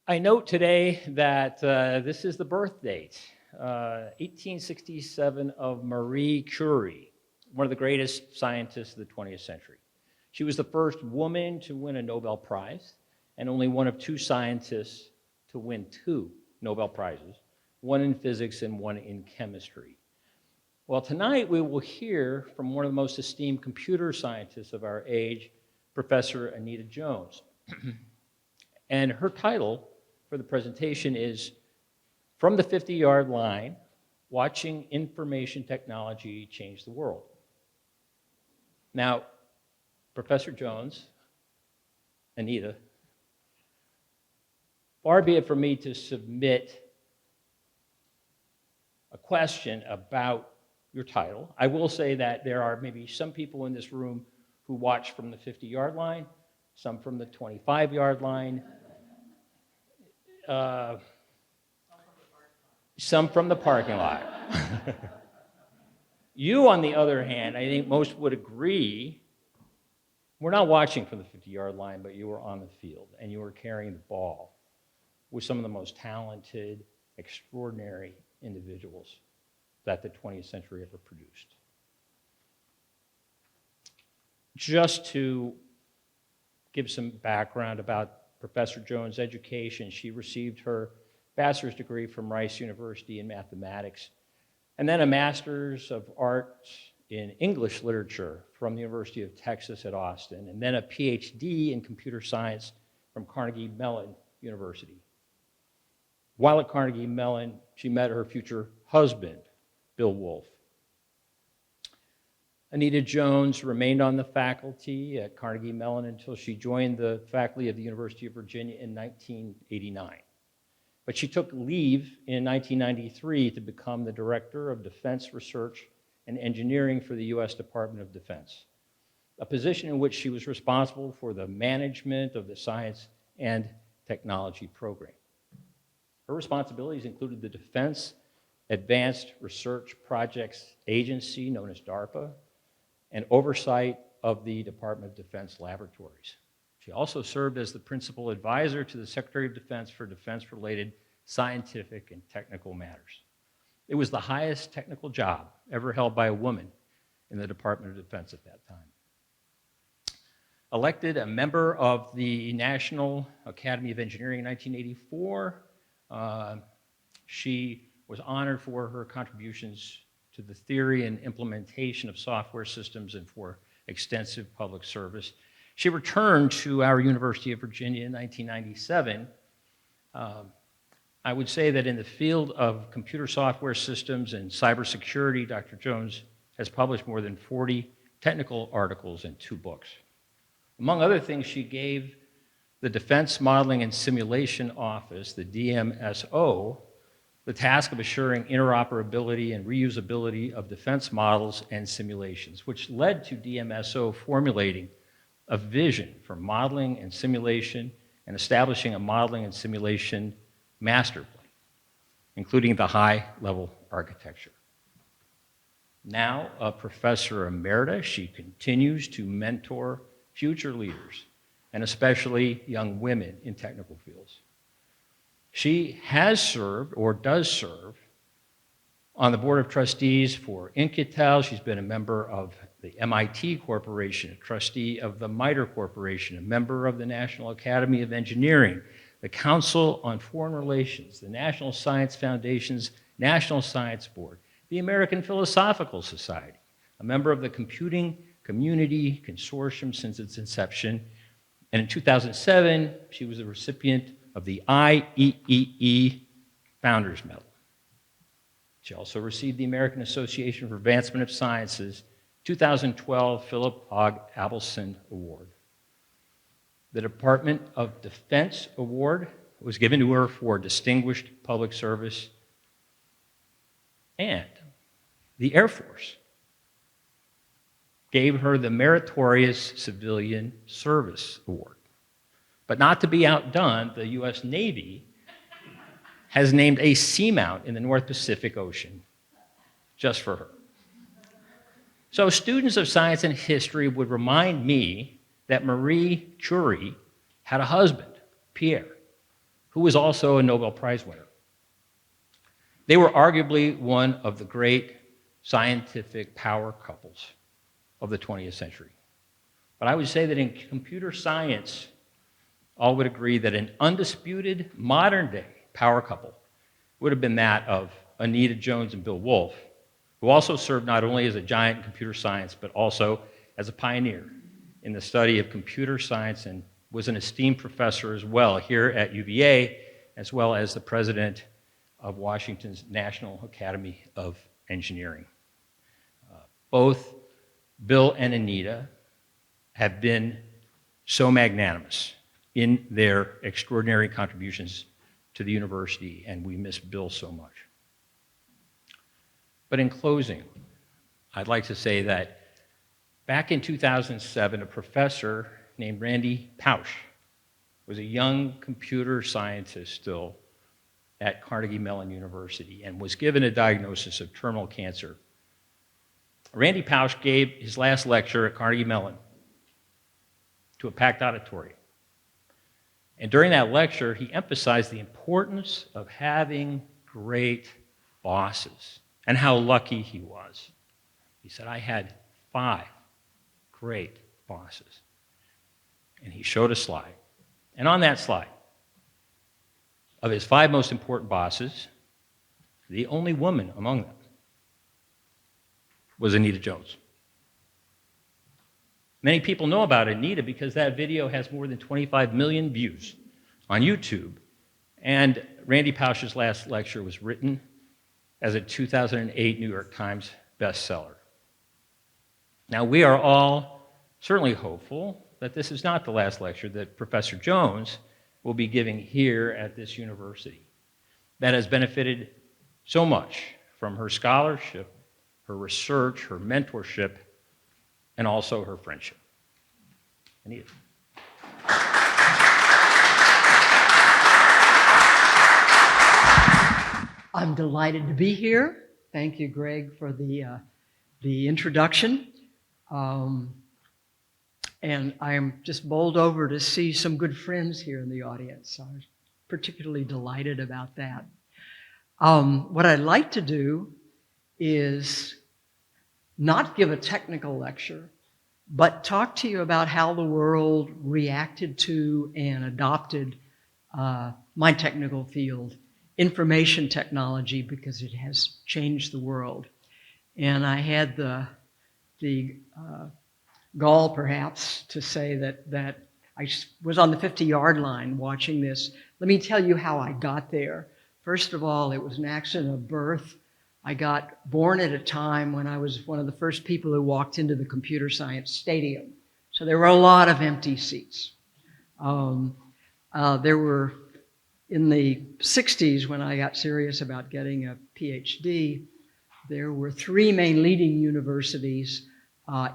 I note today that this is the birth date, 1867, of Marie Curie, one of the greatest scientists of the 20th century. She was the first woman to win a Nobel Prize, and only one of two scientists to win two Nobel Prizes, one in physics and one in chemistry. Well, tonight we will hear from one of the most esteemed computer scientists of our age, Professor Anita Jones. And her title for the presentation is From the 50-Yard Line, Watching Information Technology Change the World. Now, Professor Jones, Anita, far be it from me to submit a question about your title. I will say that there are maybe some people in this room who watch from the 50-yard line, some from the 25-yard line, some from the parking lot. You, on the other hand, I think most would agree, we're not watching from the 50-yard line, but you were on the field, and you were carrying the ball with some of the most talented, extraordinary individuals that the 20th century ever produced. Just to give some background about Professor Jones' education, she received her bachelor's degree from Rice University in mathematics, and then a master's of arts in English literature from the University of Texas at Austin, and then a PhD in computer science from Carnegie Mellon University. While at Carnegie Mellon, she met her future husband, Bill Wolfe. Anita Jones remained on the faculty at Carnegie Mellon until she joined the faculty of the University of Virginia in 1989. But she took leave in 1993 to become the Director of Defense Research and Engineering for the U.S. Department of Defense, a position in which she was responsible for the management of the science and technology program. Her responsibilities included the Defense Advanced Research Projects Agency, known as DARPA, and oversight of the Department of Defense laboratories. She also served as the principal advisor to the Secretary of Defense for defense-related scientific and technical matters. It was the highest technical job ever held by a woman in the Department of Defense at that time. Elected a member of the National Academy of Engineering in 1984, she was honored for her contributions to the theory and implementation of software systems and for extensive public service. She returned to our University of Virginia in 1997. I would say that in the field of computer software systems and cybersecurity, Dr. Jones has published more than 40 technical articles and 2 books. Among other things, she gave the Defense Modeling and Simulation Office, the DMSO, the task of assuring interoperability and reusability of defense models and simulations, which led to DMSO formulating a vision for modeling and simulation and establishing a modeling and simulation master plan, including the high-level architecture. Now a professor emerita, she continues to mentor future leaders, and especially young women in technical fields. She has served, or does serve, on the Board of Trustees for Incatel. She's been a member of the MIT Corporation, a trustee of the MITRE Corporation, a member of the National Academy of Engineering, the Council on Foreign Relations, the National Science Foundation's National Science Board, the American Philosophical Society, a member of the Computing Community Consortium since its inception, and in 2007, she was a recipient of the IEEE Founders Medal. She also received the American Association for Advancement of Sciences 2012 Philip Hogg Abelson Award. The Department of Defense Award was given to her for distinguished public service, and the Air Force gave her the Meritorious Civilian Service Award. But not to be outdone, the U.S. Navy has named a seamount in the North Pacific Ocean just for her. So students of science and history would remind me that Marie Curie had a husband, Pierre, who was also a Nobel Prize winner. They were arguably one of the great scientific power couples of the 20th century. But I would say that in computer science, all would agree that an undisputed modern-day power couple would have been that of Anita Jones and Bill Wolfe, who also served not only as a giant in computer science, but also as a pioneer in the study of computer science and was an esteemed professor as well here at UVA, as well as the president of Washington's National Academy of Engineering. Both Bill and Anita have been so magnanimous in their extraordinary contributions to the university, and we miss Bill so much. But in closing, I'd like to say that back in 2007, a professor named Randy Pausch was a young computer scientist still at Carnegie Mellon University and was given a diagnosis of terminal cancer. Randy Pausch gave his last lecture at Carnegie Mellon to a packed auditorium. And during that lecture, he emphasized the importance of having great bosses and how lucky he was. He said, I had 5 great bosses. And he showed a slide. And on that slide, of his 5 most important bosses, the only woman among them was Anita Jones. Many people know about Anita because that video has more than 25 million views on YouTube. And Randy Pausch's last lecture was written as a 2008 New York Times bestseller. Now, we are all certainly hopeful that this is not the last lecture that Professor Jones will be giving here at this university that has benefited so much from her scholarship, her research, her mentorship, and also her friendship. Anita. I'm delighted to be here. Thank you, Greg, for the introduction. And I'm just bowled over to see some good friends here in the audience. I was particularly delighted about that. What I'd like to do is not give a technical lecture, but talk to you about how the world reacted to and adopted my technical field, information technology, because it has changed the world. And I had the gall, perhaps, to say that I was on the 50-yard line watching this. Let me tell you how I got there. First of all, it was an accident of birth. I got born at a time when I was one of the first people who walked into the computer science stadium. So there were a lot of empty seats. There were, in the 60s, when I got serious about getting a PhD, there were 3 main leading universities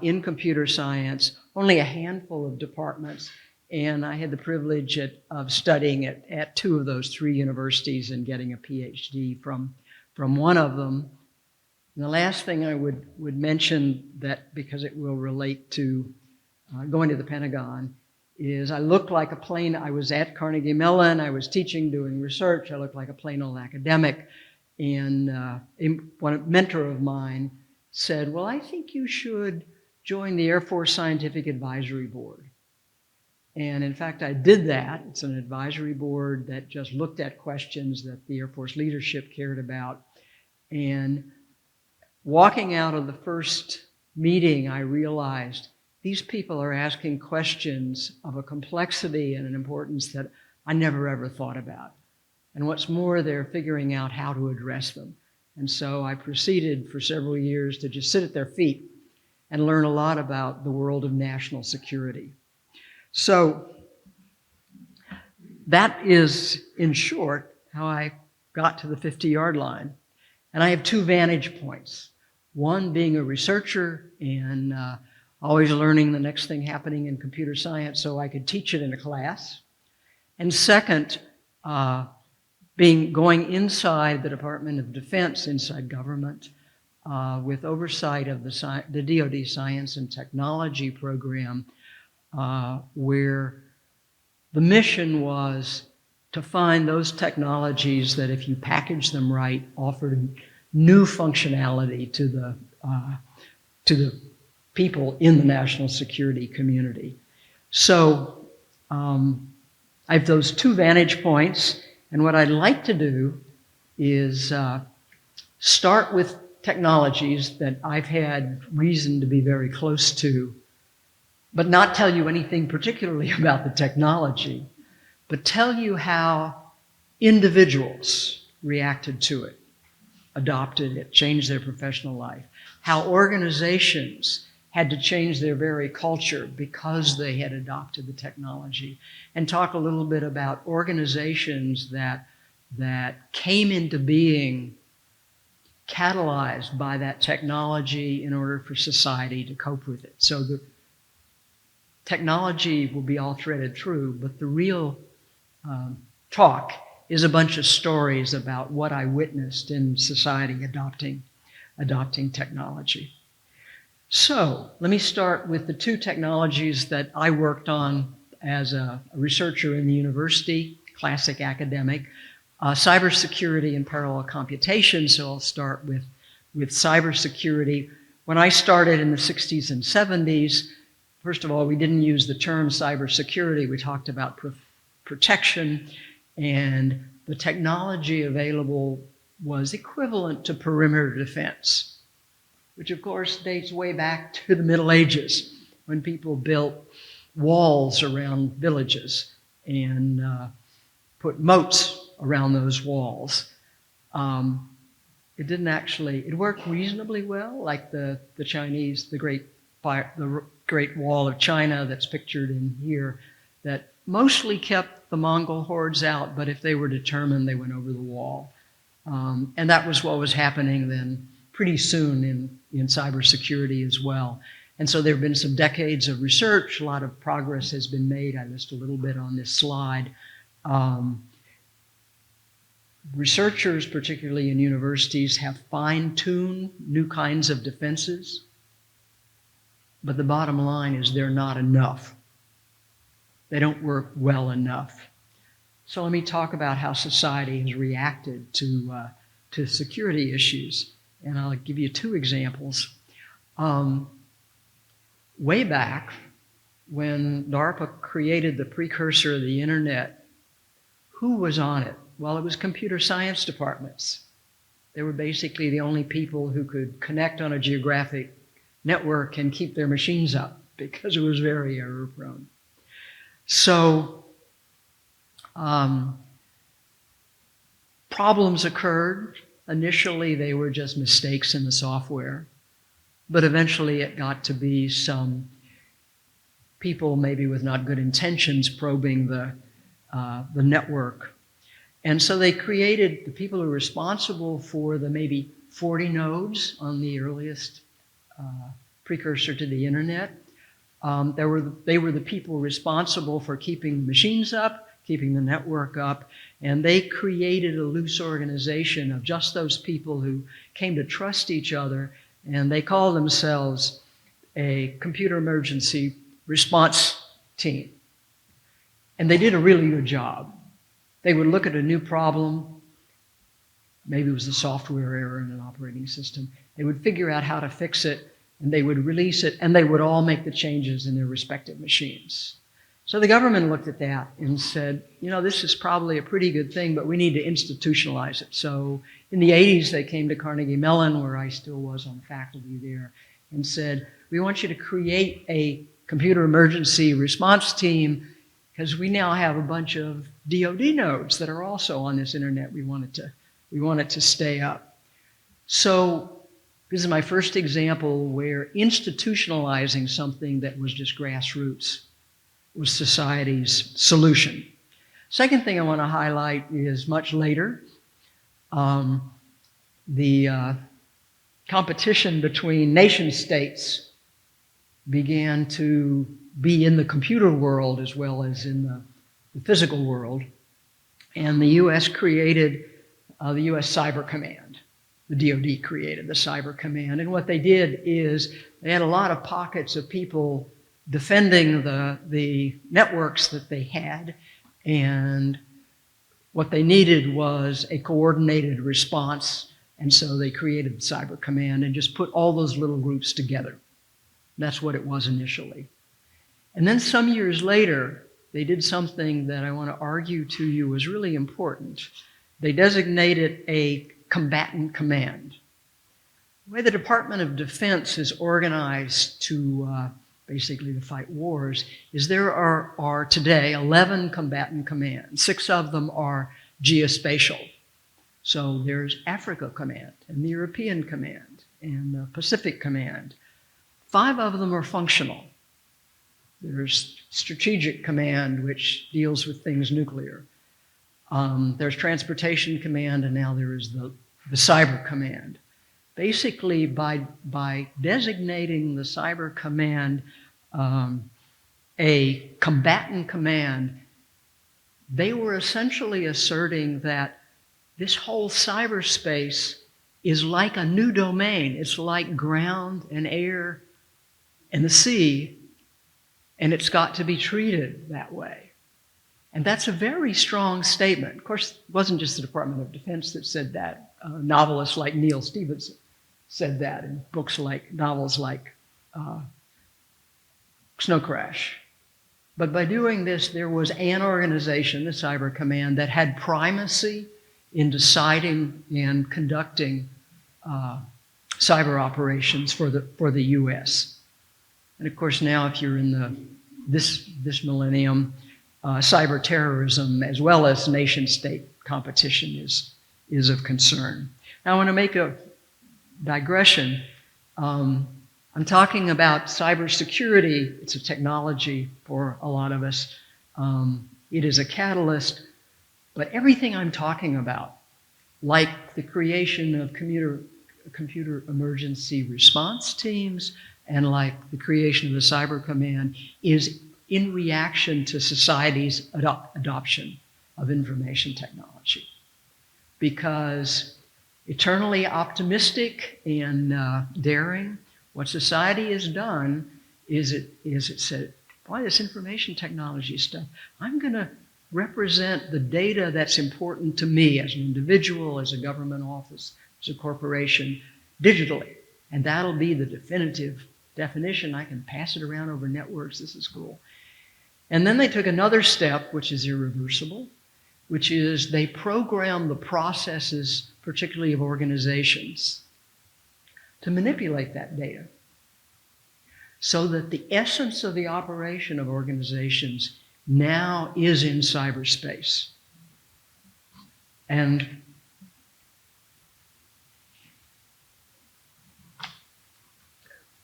in computer science, only a handful of departments, and I had the privilege of studying at 2 of those 3 universities and getting a PhD from one of them. And the last thing I would mention, that because it will relate to going to the Pentagon, is I looked like a plain. I was at Carnegie Mellon, I was teaching, doing research, I looked like a plain old academic, and one mentor of mine said, well, I think you should join the Air Force Scientific Advisory Board. And in fact, I did that. It's an advisory board that just looked at questions that the Air Force leadership cared about. And walking out of the first meeting, I realized these people are asking questions of a complexity and an importance that I never ever thought about. And what's more, they're figuring out how to address them. And so I proceeded for several years to just sit at their feet and learn a lot about the world of national security. So that is, in short, how I got to the 50-yard line. And I have 2 vantage points. One, being a researcher and always learning the next thing happening in computer science so I could teach it in a class. And second, going inside the Department of Defense, inside government, with oversight of the DoD Science and Technology program, where the mission was to find those technologies that, if you package them right, offered new functionality to the people in the national security community. So I have those two vantage points, and what I'd like to do is start with technologies that I've had reason to be very close to, but not tell you anything particularly about the technology, but tell you how individuals reacted to it, adopted it, changed their professional life, how organizations had to change their very culture because they had adopted the technology, and talk a little bit about organizations that came into being catalyzed by that technology in order for society to cope with it. So the technology will be all threaded through, but the real talk is a bunch of stories about what I witnessed in society adopting technology. So let me start with the two technologies that I worked on as a researcher in the university, classic academic, cybersecurity and parallel computation. So I'll start with cybersecurity. When I started in the 60s and 70s, first of all, we didn't use the term cybersecurity. We talked about protection, and the technology available was equivalent to perimeter defense, which of course dates way back to the Middle Ages, when people built walls around villages and put moats around those walls. It didn't actually, it worked reasonably well, like the Chinese, the Great Wall of China that's pictured in here, that mostly kept the Mongol hordes out, but if they were determined, they went over the wall. And that was what was happening then pretty soon in cybersecurity as well. And so there have been some decades of research, a lot of progress has been made. I list a little bit on this slide. Researchers, particularly in universities, have fine-tuned new kinds of defenses, but the bottom line is they're not enough. They don't work well enough. So let me talk about how society has reacted to security issues, and I'll give you two examples. Way back, when DARPA created the precursor of the internet, who was on it? Well, it was computer science departments. They were basically the only people who could connect on a geographic network and keep their machines up because it was very error prone. So problems occurred. Initially, they were just mistakes in the software, but eventually it got to be some people maybe with not good intentions probing the network. And so they created the people who were responsible for the maybe 40 nodes on the earliest precursor to the internet. They were the people responsible for keeping machines up, keeping the network up, and they created a loose organization of just those people who came to trust each other, and they called themselves a computer emergency response team. And they did a really good job. They would look at a new problem, maybe it was a software error in an operating system. They would figure out how to fix it, and they would release it, and they would all make the changes in their respective machines. So the government looked at that and said, you know, this is probably a pretty good thing, but we need to institutionalize it. So in the 80s, they came to Carnegie Mellon, where I still was on the faculty there, and said, we want you to create a computer emergency response team, because we now have a bunch of DoD nodes that are also on this internet. We want it to stay up. So this is my first example where institutionalizing something that was just grassroots was society's solution. Second thing I want to highlight is much later. The competition between nation states began to be in the computer world as well as in the physical world. And the U.S. created the U.S. Cyber Command. The DoD created the Cyber Command. And what they did is they had a lot of pockets of people defending the networks that they had and What they needed was a coordinated response, and so they created Cyber Command and just put all those little groups together. That's what it was initially. And then some years later, they did something that I want to argue to you was really important. They designated a combatant command. The way the Department of Defense is organized to basically to fight wars is there are today 11 combatant commands. 6 of them are geospatial. So there's Africa Command and the European Command and the Pacific Command. 5 of them are functional. There's Strategic Command, which deals with things nuclear. There's Transportation Command, and now there is the Cyber Command. Basically, by designating the Cyber Command a combatant command, they were essentially asserting that this whole cyberspace is like a new domain. It's like ground and air and the sea, and it's got to be treated that way. And that's a very strong statement. Of course, it wasn't just the Department of Defense that said that. Novelists like Neil Stephenson said that in novels like Snow Crash. But by doing this, there was an organization, the Cyber Command, that had primacy in deciding and conducting cyber operations for the U.S. And of course, now if you're in this millennium, cyber terrorism as well as nation-state competition is of concern. Now I want to make a digression. I'm talking about cybersecurity. It's a technology for a lot of us. It is a catalyst, but everything I'm talking about, like the creation of computer emergency response teams and like the creation of the Cyber Command, is in reaction to society's adoption of information technology. Because eternally optimistic and daring, what society has done is it said, boy, this information technology stuff, I'm going to represent the data that's important to me as an individual, as a government office, as a corporation, digitally. And that'll be the definitive definition. I can pass it around over networks. This is cool. And then they took another step, which is irreversible, which is they program the processes, particularly of organizations, to manipulate that data so that the essence of the operation of organizations now is in cyberspace. And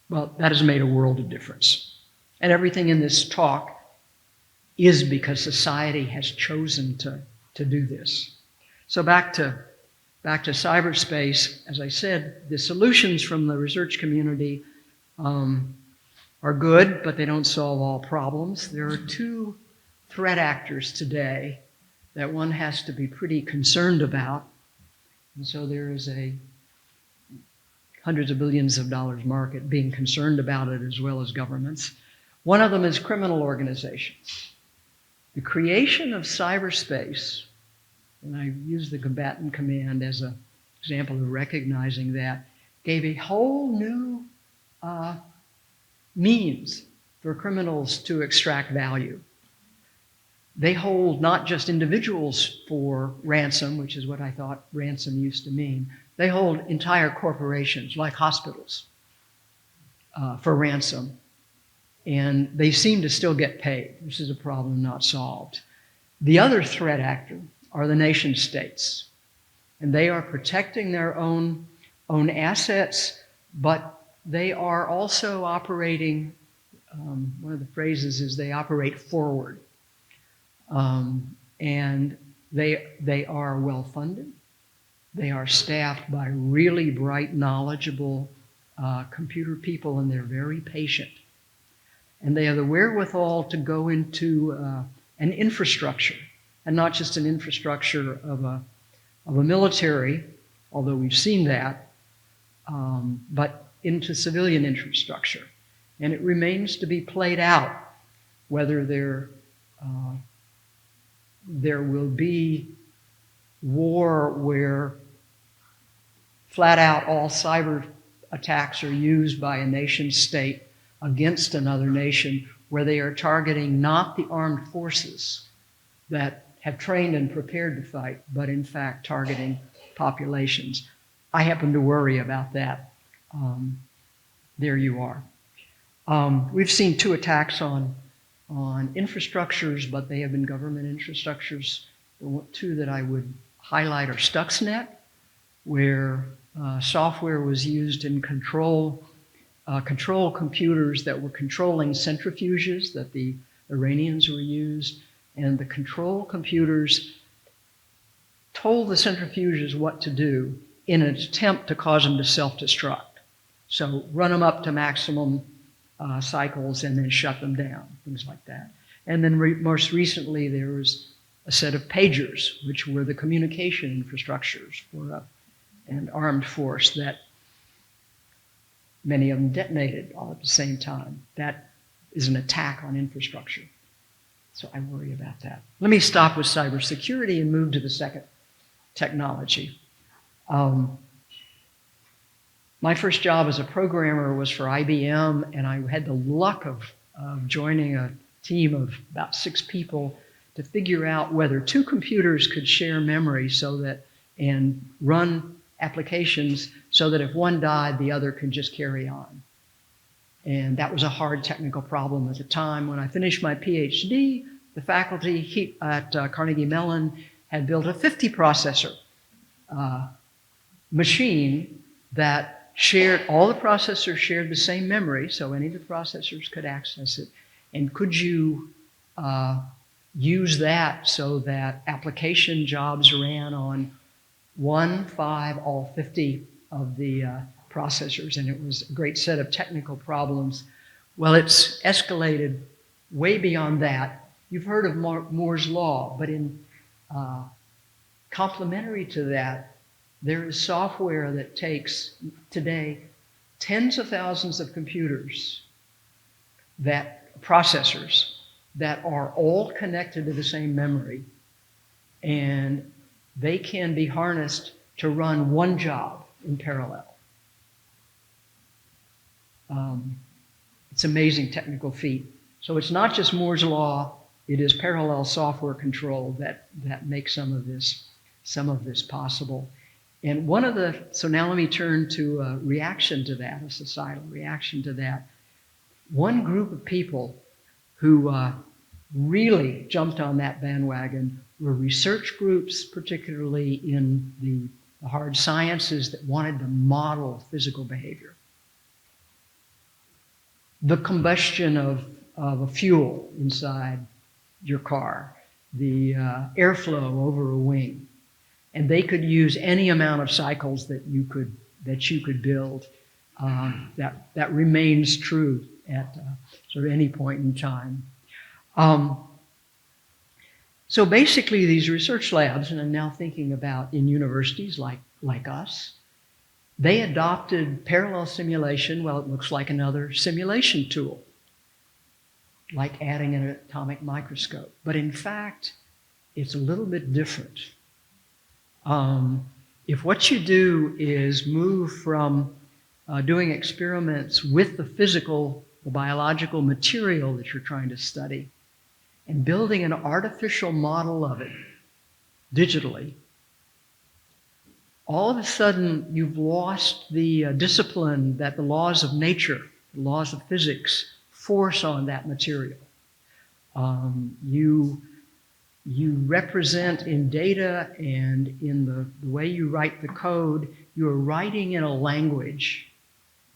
well, that has made a world of difference. And everything in this talk is because society has chosen to do this. So back to cyberspace, as I said, the solutions from the research community are good, but they don't solve all problems. There are 2 threat actors today that one has to be pretty concerned about. And so there is a hundreds of billions of dollars market being concerned about it, as well as governments. One of them is criminal organizations. The creation of cyberspace, and I use the combatant command as an example of recognizing that, gave a whole new means for criminals to extract value. They hold not just individuals for ransom, which is what I thought ransom used to mean. They hold entire corporations, like hospitals, for ransom. And they seem to still get paid. This is a problem not solved. The other threat actor are the nation states. And they are protecting their own assets, but they are also operating, one of the phrases is they operate forward. And they are well-funded. They are staffed by really bright, knowledgeable computer people, and they're very patient. And they have the wherewithal to go into an infrastructure, and not just an infrastructure of a military, although we've seen that, but into civilian infrastructure. And it remains to be played out whether there will be war where flat out all cyber attacks are used by a nation state against another nation, where they are targeting not the armed forces that have trained and prepared to fight, but in fact targeting populations. I happen to worry about that. There you are. We've seen 2 attacks on infrastructures, but they have been government infrastructures. The 2 that I would highlight are Stuxnet, where software was used in control computers that were controlling centrifuges that the Iranians were used, and the control computers told the centrifuges what to do in an attempt to cause them to self-destruct. So run them up to maximum cycles and then shut them down, things like that. And then most recently there was a set of pagers, which were the communication infrastructures for an armed force that many of them detonated all at the same time. That is an attack on infrastructure. So I worry about that. Let me stop with cybersecurity and move to the second technology. My first job as a programmer was for IBM, and I had the luck of joining a team of about 6 people to figure out whether 2 computers could share memory and run applications so that if one died, the other could just carry on. And that was a hard technical problem at the time. When I finished my PhD, the faculty at Carnegie Mellon had built a 50 processor machine that all the processors shared the same memory, so any of the processors could access it. And could you use that so that application jobs ran on 1, 5, all 50 of the processors? And it was a great set of technical problems. Well, it's escalated way beyond that. You've heard of Moore's Law, but in complementary to that, there is software that takes today tens of thousands of processors that are all connected to the same memory, and they can be harnessed to run one job in parallel. It's an amazing technical feat. So it's not just Moore's Law, it is parallel software control that makes some of this possible. And so now let me turn to a reaction to that, a societal reaction to that. One group of people who really jumped on that bandwagon were research groups, particularly in the hard sciences, that wanted to model physical behavior. The combustion of a fuel inside your car, the airflow over a wing. And they could use any amount of cycles that you could build. That remains true at sort of any point in time. So basically, these research labs, and I'm now thinking about in universities like us, they adopted parallel simulation. Well, it looks like another simulation tool, like adding an atomic microscope. But in fact, it's a little bit different. If what you do is move from doing experiments with the biological material that you're trying to study, and building an artificial model of it digitally, all of a sudden you've lost the discipline that the laws of nature, the laws of physics, force on that material. You represent in data and in the way you write the code, you're writing in a language,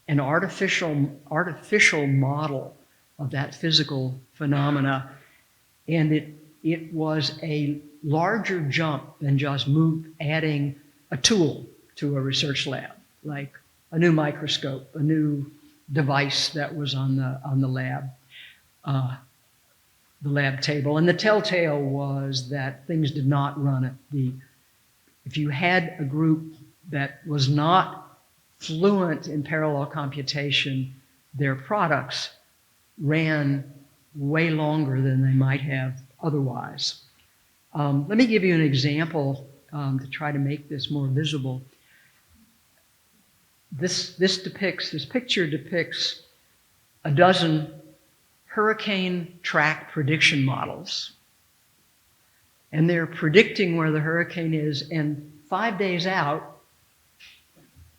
an artificial model of that physical phenomena. And it was a larger jump than just adding a tool to a research lab, like a new microscope, a new device that was on the lab table. And the telltale was that things did not run at if you had a group that was not fluent in parallel computation, their products ran way longer than they might have otherwise. Let me give you an example to try to make this more visible. This picture depicts a dozen hurricane track prediction models. And they're predicting where the hurricane is, and 5 days out,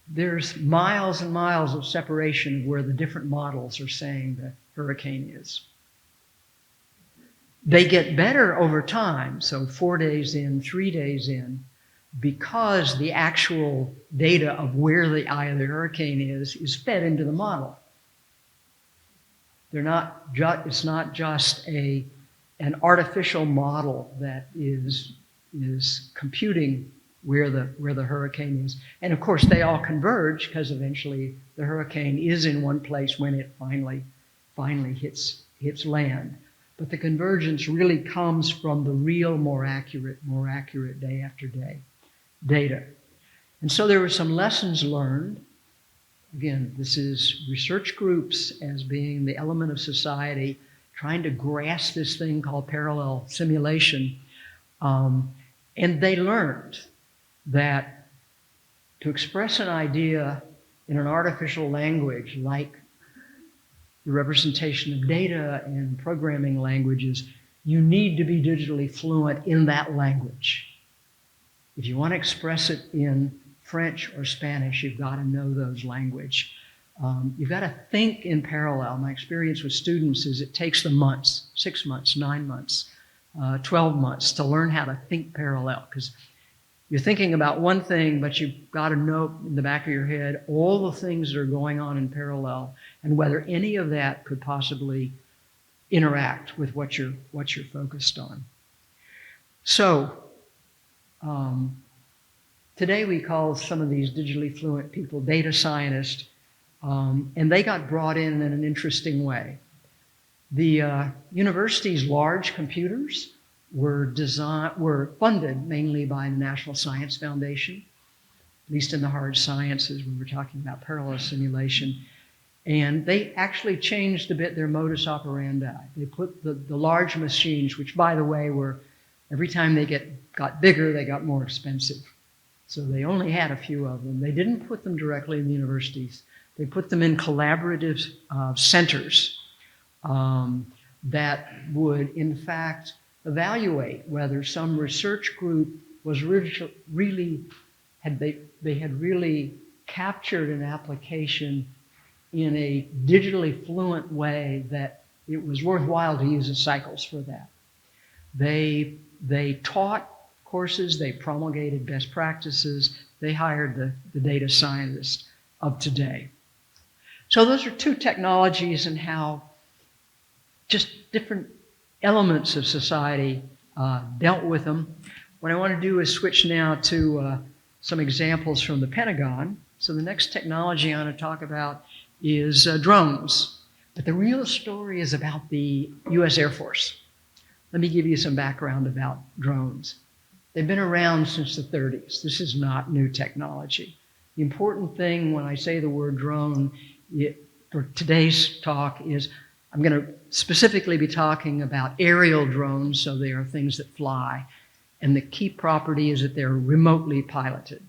there's miles and miles of separation of where the different models are saying the hurricane is. They get better over time, so 4 days in, 3 days in, because the actual data of where the eye of the hurricane is fed into the model. It's not just an artificial model that is computing where the hurricane is. And of course, they all converge because eventually the hurricane is in one place when it finally hits land. But the convergence really comes from the real, more accurate day after day data. And so there were some lessons learned. Again, this is research groups as being the element of society trying to grasp this thing called parallel simulation. And they learned that to express an idea in an artificial language like the representation of data and programming languages, you need to be digitally fluent in that language. If you want to express it in French or Spanish, you've got to know those language. You've got to think in parallel. My experience with students is it takes them months, 6 months, 9 months, 12 months to learn how to think parallel, because you're thinking about one thing, but you've got to know in the back of your head all the things that are going on in parallel and whether any of that could possibly interact with what you're focused on. So today we call some of these digitally fluent people data scientists, and they got brought in an interesting way. The university's large computers were funded mainly by the National Science Foundation, at least in the hard sciences when we're talking about parallel simulation. And they actually changed a bit their modus operandi. They put the large machines, which by the way were, every time they got bigger, they got more expensive. So they only had a few of them. They didn't put them directly in the universities. They put them in collaborative centers that would, in fact, evaluate whether some research group was really captured an application in a digitally fluent way that it was worthwhile to use the cycles for that. They taught courses, they promulgated best practices, they hired the data scientists of today. So those are two technologies and how just different elements of society dealt with them. What I want to do is switch now to some examples from the Pentagon. So the next technology I want to talk about is drones. But the real story is about the US Air Force. Let me give you some background about drones. They've been around since the 30s. This is not new technology. The important thing when I say the word drone for today's talk is I'm going to specifically be talking about aerial drones, so they are things that fly. And the key property is that they're remotely piloted.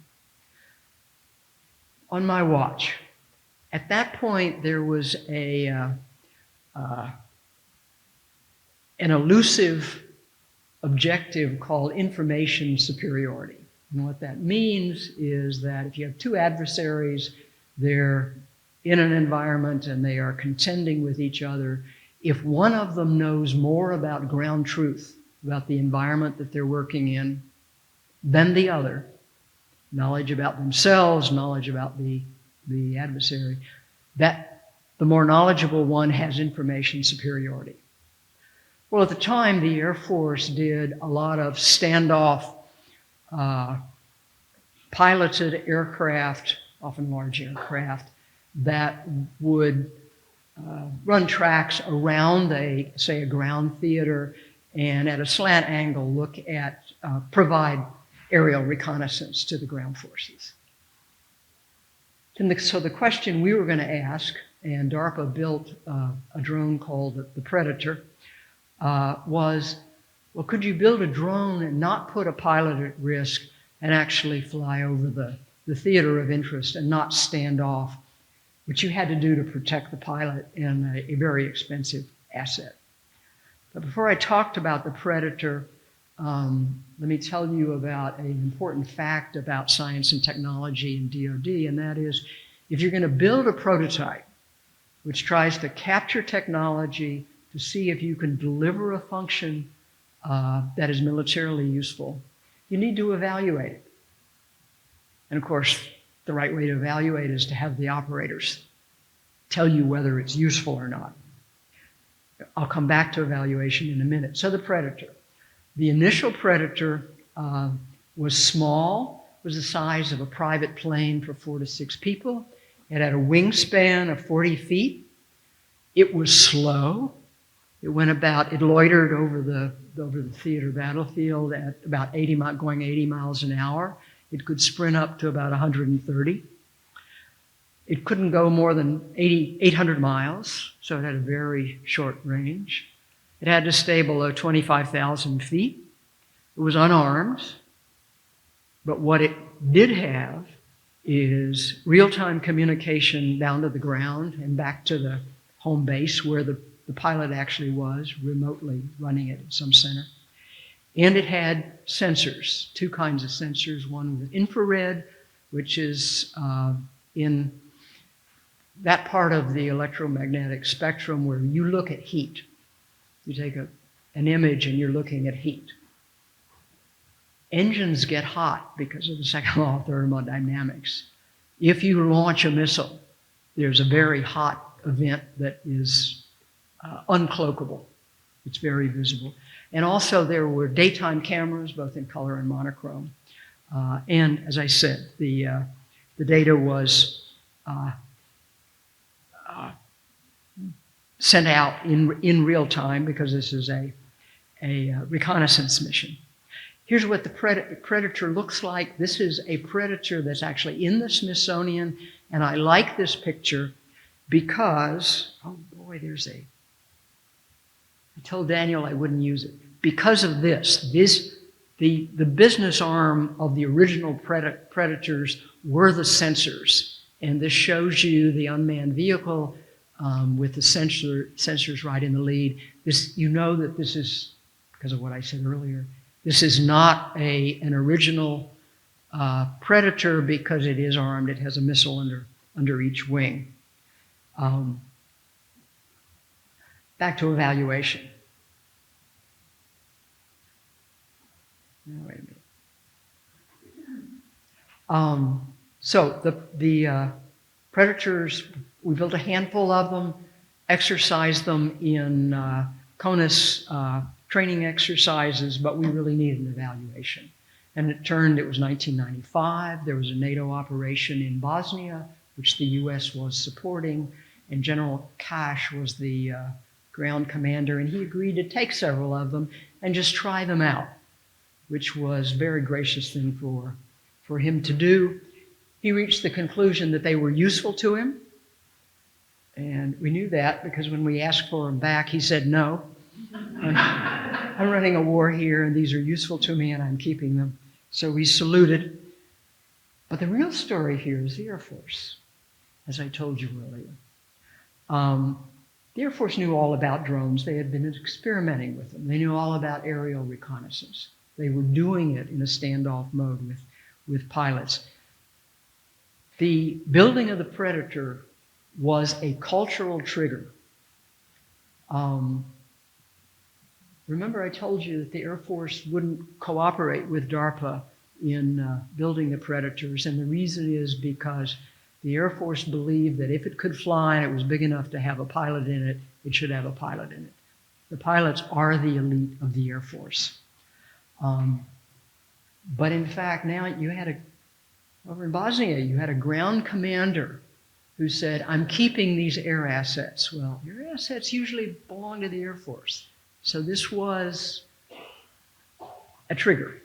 On my watch, at that point, there was an elusive objective called information superiority. And what that means is that if you have two adversaries, they're in an environment and they are contending with each other, if one of them knows more about ground truth, about the environment that they're working in, than the other, knowledge about themselves, knowledge about the adversary, that the more knowledgeable one has information superiority. Well, at the time, the Air Force did a lot of standoff piloted aircraft, often large aircraft, that would run tracks around say a ground theater and at a slant angle look at, provide aerial reconnaissance to the ground forces. And so the question we were going to ask, and DARPA built a drone called the Predator, was, well, could you build a drone and not put a pilot at risk and actually fly over the theater of interest and not stand off, which you had to do to protect the pilot and a very expensive asset. But before I talked about the Predator, let me tell you about an important fact about science and technology in DoD, and that is, if you're going to build a prototype which tries to capture technology to see if you can deliver a function that is militarily useful, you need to evaluate it. And of course, the right way to evaluate is to have the operators tell you whether it's useful or not. I'll come back to evaluation in a minute. So the Predator. The initial Predator was small, was the size of a private plane for 4 to 6 people. It had a wingspan of 40 feet. It was slow. It loitered over the theater battlefield at about going 80 miles an hour. It could sprint up to about 130. It couldn't go more than 800 miles, so it had a very short range. It had to stay below 25,000 feet. It was unarmed, but what it did have is real-time communication down to the ground and back to the home base where the pilot actually was, remotely running it at some center. And it had sensors, 2 kinds of sensors, one with infrared, which is in that part of the electromagnetic spectrum where you look at heat. You take an image and you're looking at heat. Engines get hot because of the second law of thermodynamics. If you launch a missile, there's a very hot event that is uncloakable. It's very visible. And also there were daytime cameras, both in color and monochrome. And as I said, the data was sent out in real time because this is a reconnaissance mission. Here's what the Predator looks like. This is a Predator that's actually in the Smithsonian, and I like this picture because, oh boy, I told Daniel I wouldn't use it. Because of this, the business arm of the original Predators were the sensors, and this shows you the unmanned vehicle with the sensors right in the lead. You know that this is, because of what I said earlier, this is not an original Predator because it is armed. It has a missile under each wing. Back to evaluation. Now, wait a minute. So the Predators, we built a handful of them, exercised them in CONUS training exercises, but we really needed an evaluation. And it was 1995. There was a NATO operation in Bosnia, which the US was supporting, and General Cash was the ground commander, and he agreed to take several of them and just try them out, which was a very gracious thing for him to do. He reached the conclusion that they were useful to him, and we knew that because when we asked for them back, he said, no, I'm running a war here, and these are useful to me, and I'm keeping them. So we saluted. But the real story here is the Air Force, as I told you earlier. The Air Force knew all about drones. They had been experimenting with them. They knew all about aerial reconnaissance. They were doing it in a standoff mode with pilots. The building of the Predator was a cultural trigger. Remember I told you that the Air Force wouldn't cooperate with DARPA in building the Predators, and the reason is because the Air Force believed that if it could fly and it was big enough to have a pilot in it, it should have a pilot in it. The pilots are the elite of the Air Force. But in fact, now over in Bosnia, you had a ground commander who said, I'm keeping these air assets. Well, your assets usually belong to the Air Force. So this was a trigger.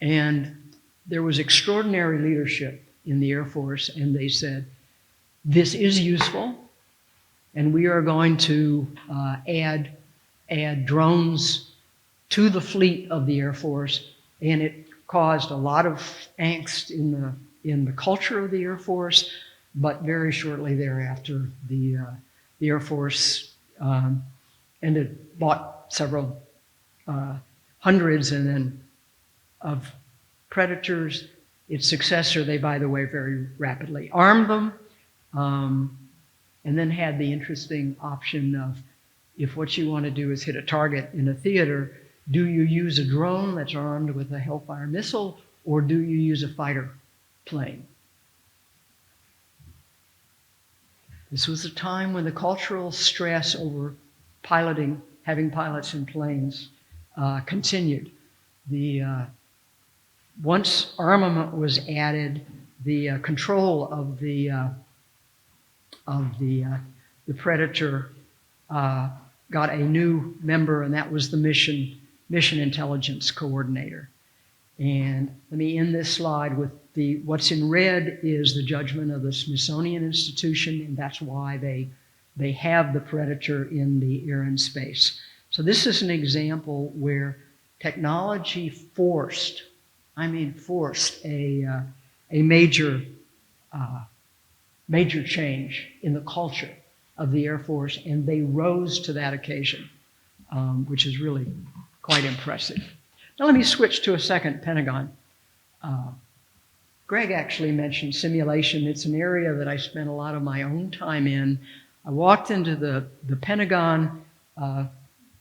And there was extraordinary leadership in the Air Force, and they said, this is useful, and we are going to add drones to the fleet of the Air Force, and caused a lot of angst in the culture of the Air Force, but very shortly thereafter, the Air Force bought several hundreds and then of Predators. Its successor, they, by the way, very rapidly armed them, and then had the interesting option of, if what you want to do is hit a target in a theater, do you use a drone that's armed with a Hellfire missile, or do you use a fighter plane? This was a time when the cultural stress over piloting, having pilots in planes, continued. Once armament was added, the control of the Predator got a new member, and that was the mission intelligence coordinator. And let me end this slide with what's in red is the judgment of the Smithsonian Institution, and that's why they have the Predator in the air and space. So this is an example where technology forced a major change in the culture of the Air Force, and they rose to that occasion, which is really quite impressive. Now let me switch to a second Pentagon. Greg actually mentioned simulation. It's an area that I spent a lot of my own time in. I walked into the Pentagon.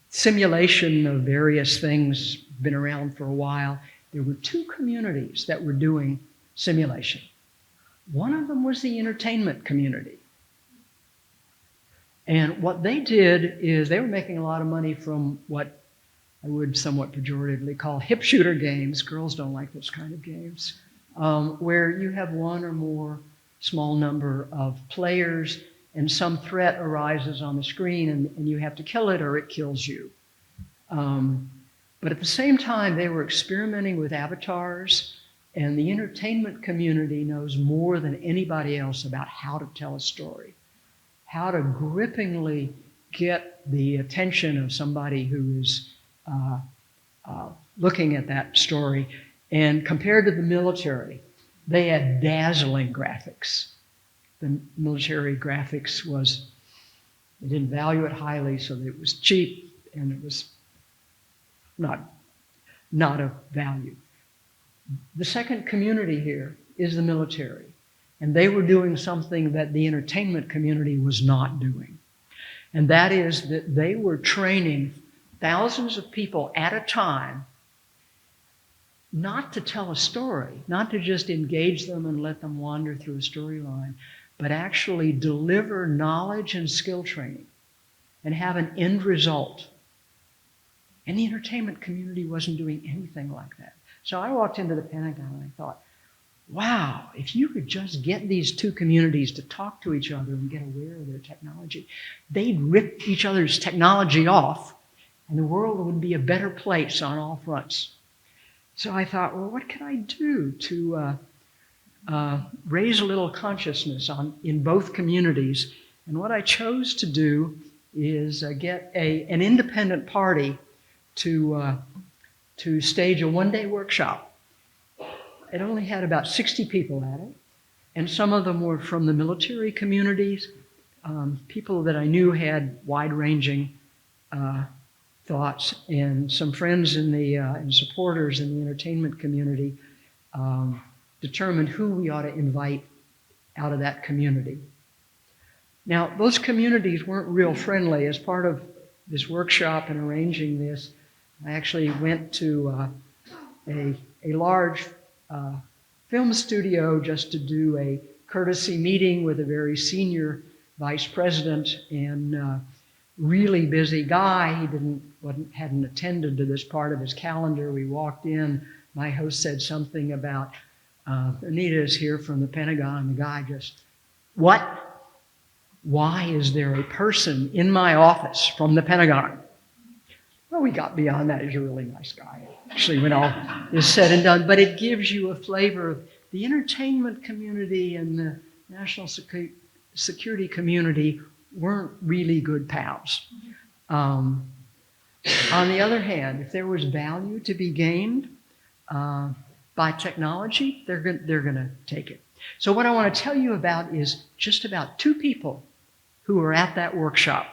Simulation of various things, been around for a while. There were two communities that were doing simulation. One of them was the entertainment community. And what they did is they were making a lot of money from what I would somewhat pejoratively call hip shooter games. Girls don't like those kind of games, where you have one or more small number of players and some threat arises on the screen and you have to kill it or it kills you. But at the same time, they were experimenting with avatars, and the entertainment community knows more than anybody else about how to tell a story, how to grippingly get the attention of somebody who is looking at that story. And compared to the military, they had dazzling graphics. The military graphics they didn't value it highly, so it was cheap and it was not of value. The second community here is the military, and they were doing something that the entertainment community was not doing. And that is that they were training thousands of people at a time not to tell a story, not to just engage them and let them wander through a storyline, but actually deliver knowledge and skill training and have an end result. And the entertainment community wasn't doing anything like that. So I walked into the Pentagon and I thought, wow, if you could just get these two communities to talk to each other and get aware of their technology, they'd rip each other's technology off and the world would be a better place on all fronts. So I thought, well, what can I do to raise a little consciousness in both communities? And what I chose to do is get an independent party to stage a one-day workshop. It only had about 60 people at it, and some of them were from the military communities, people that I knew had wide-ranging thoughts, and some friends and supporters in the entertainment community determined who we ought to invite out of that community. Now, those communities weren't real friendly. As part of this workshop and arranging this, I actually went to a large film studio just to do a courtesy meeting with a very senior vice president and really busy guy. He hadn't attended to this part of his calendar. We walked in. My host said something about Anita is here from the Pentagon. And the guy just, what? Why is there a person in my office from the Pentagon? Well, we got beyond that. He's a really nice guy, actually, when all is said and done. But it gives you a flavor of the entertainment community and the national security community weren't really good pals. On the other hand, if there was value to be gained, by technology, they're going to take it. So what I want to tell you about is just about 2 people who were at that workshop.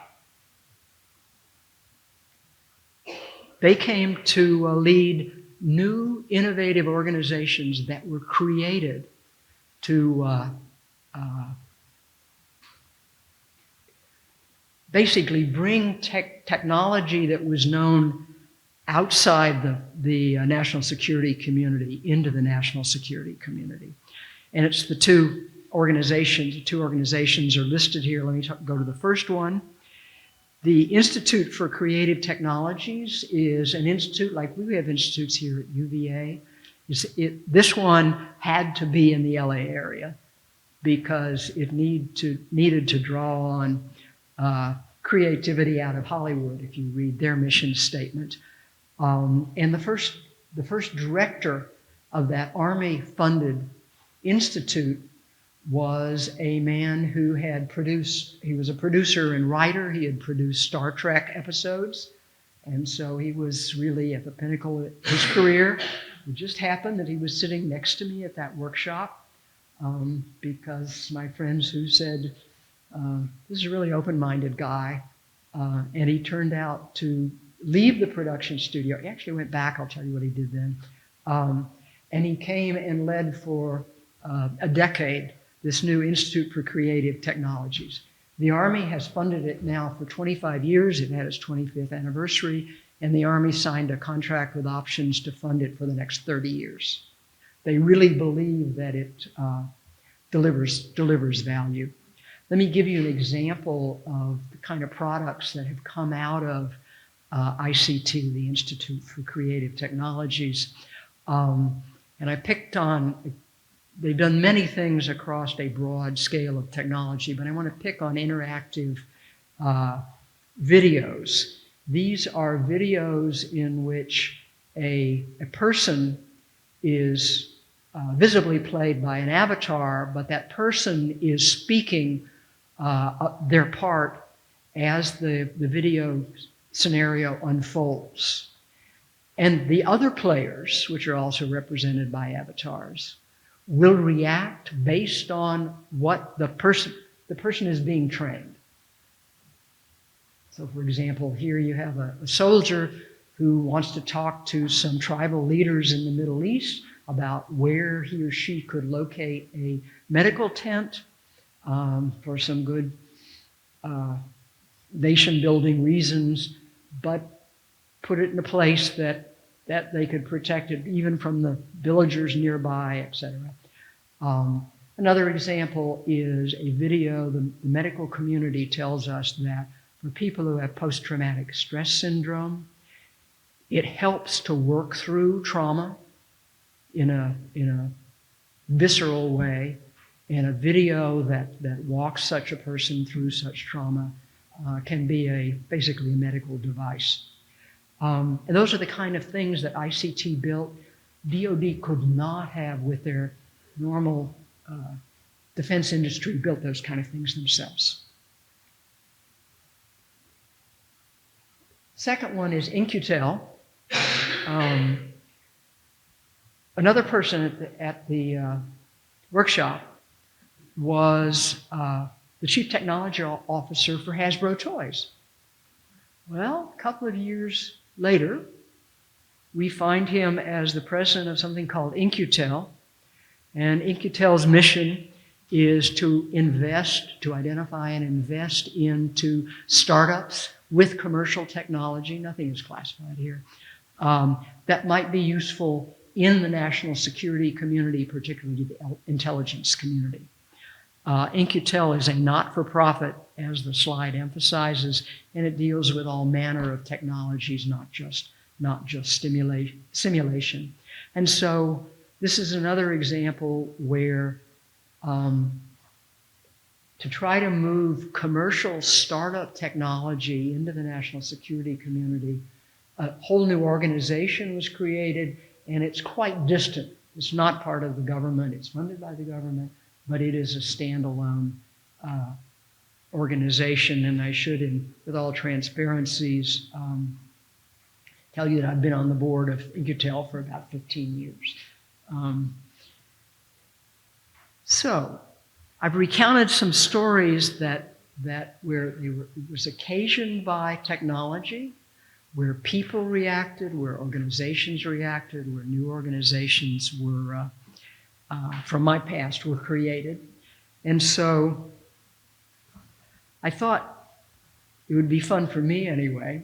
They came to lead new innovative organizations that were created to basically bring technology that was known outside the national security community into the national security community. And it's the 2 organizations. The 2 organizations are listed here. Let me go to the first one. The Institute for Creative Technologies is an institute, like we have institutes here at UVA. This one had to be in the LA area because it needed to draw on creativity out of Hollywood, if you read their mission statement. And the first director of that Army-funded institute was a man who had he was a producer and writer. He had produced Star Trek episodes. And so he was really at the pinnacle of his career. It just happened that he was sitting next to me at that workshop because my friends who said, this is a really open-minded guy. And he turned out to leave the production studio. He actually went back. I'll tell you what he did then. And he came and led for a decade this new Institute for Creative Technologies. The Army has funded it now for 25 years. It had its 25th anniversary, and the Army signed a contract with options to fund it for the next 30 years. They really believe that it delivers value. Let me give you an example of the kind of products that have come out of ICT, the Institute for Creative Technologies. And I picked on, they've done many things across a broad scale of technology, but I want to pick on interactive videos. These are videos in which a person is visibly played by an avatar, but that person is speaking their part as the video scenario unfolds. And the other players, which are also represented by avatars, will react based on what the person is being trained. So for example, here you have a soldier who wants to talk to some tribal leaders in the Middle East about where he or she could locate a medical tent for some good nation-building reasons, but put it in a place that they could protect it even from the villagers nearby, etc. Another example is a video. The medical community tells us that for people who have post-traumatic stress syndrome, it helps to work through trauma in a visceral way, and a video that walks such a person through such trauma can be basically a medical device. And those are the kind of things that ICT built. DoD could not have, with their normal defense industry, built those kind of things themselves. Second one is In-Q-Tel. Another person at the workshop was the Chief Technology Officer for Hasbro Toys. Well, a couple of years later, we find him as the president of something called In-Q-Tel. And In-Q-Tel's mission is to identify and invest into startups with commercial technology, nothing is classified here, that might be useful in the national security community, particularly the intelligence community. In-Q-Tel is a not-for-profit, as the slide emphasizes, and it deals with all manner of technologies, not just simulation. And so this is another example where to try to move commercial startup technology into the national security community, a whole new organization was created, and it's quite distant. It's not part of the government. It's funded by the government, but it is a standalone organization. And I should, with all transparencies, tell you that I've been on the board of In-Q-Tel for about 15 years. Um, so I've recounted some stories that it was occasioned by technology, where people reacted, where organizations reacted, where new organizations were, from my past, were created. And so I thought it would be fun for me anyway